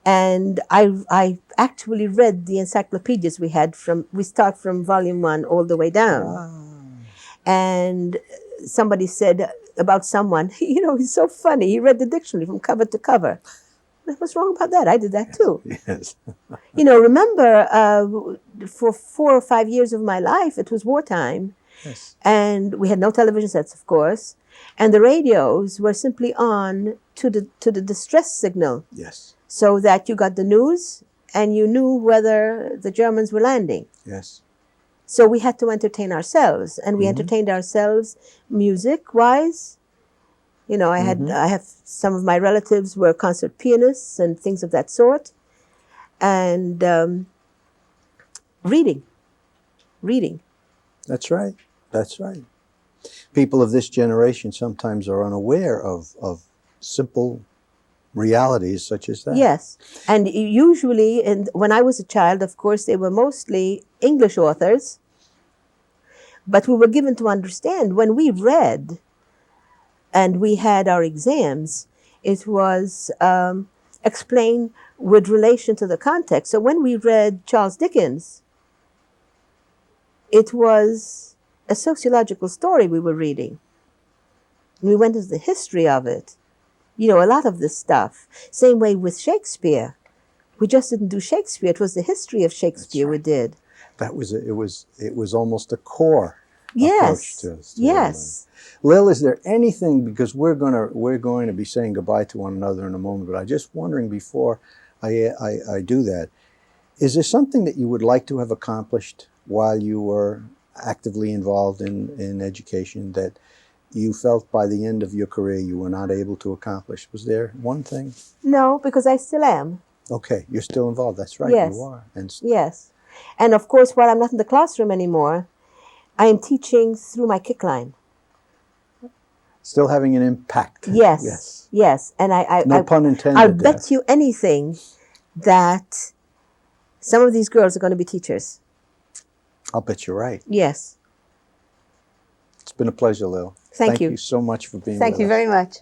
And I actually read the encyclopedias we had we start from volume 1 all the way down. And somebody said about someone, you know, he's so funny. He read the dictionary from cover to cover. What's wrong about that? I did that too. Yes. You know, remember, for 4 or 5 years of my life, it was wartime. Yes. And we had no television sets, of course. And the radios were simply on to the distress signal. Yes. So that you got the news and you knew whether the Germans were landing. Yes. So we had to entertain ourselves, and we entertained ourselves music-wise. You know, I have some of my relatives were concert pianists and things of that sort, and reading. That's right. That's right. People of this generation sometimes are unaware of simple realities such as that. Yes, and usually, when I was a child, of course, they were mostly English authors, but we were given to understand when we read and we had our exams, it was explained with relation to the context. So when we read Charles Dickens, it was a sociological story we were reading. We went into the history of it. You know, a lot of this stuff. Same way with Shakespeare. We just didn't do Shakespeare. It was the history of Shakespeare we did. That was it was almost a core approach to yes. Lil, is there anything, because we're going to be saying goodbye to one another in a moment, but I'm just wondering before I do that, is there something that you would like to have accomplished while you were actively involved in education that you felt by the end of your career you were not able to accomplish? Was there one thing? No, because I still am. Okay, you're still involved. That's right, yes. You are. Yes. And of course, while I'm not in the classroom anymore, I am teaching through my kick line. Still having an impact. Yes. Yes. Yes. And no pun intended. I'll bet you anything that some of these girls are going to be teachers. I'll bet you're right. Yes. It's been a pleasure, Lil. Thank you. Thank you so much for being with us. Thank you very much.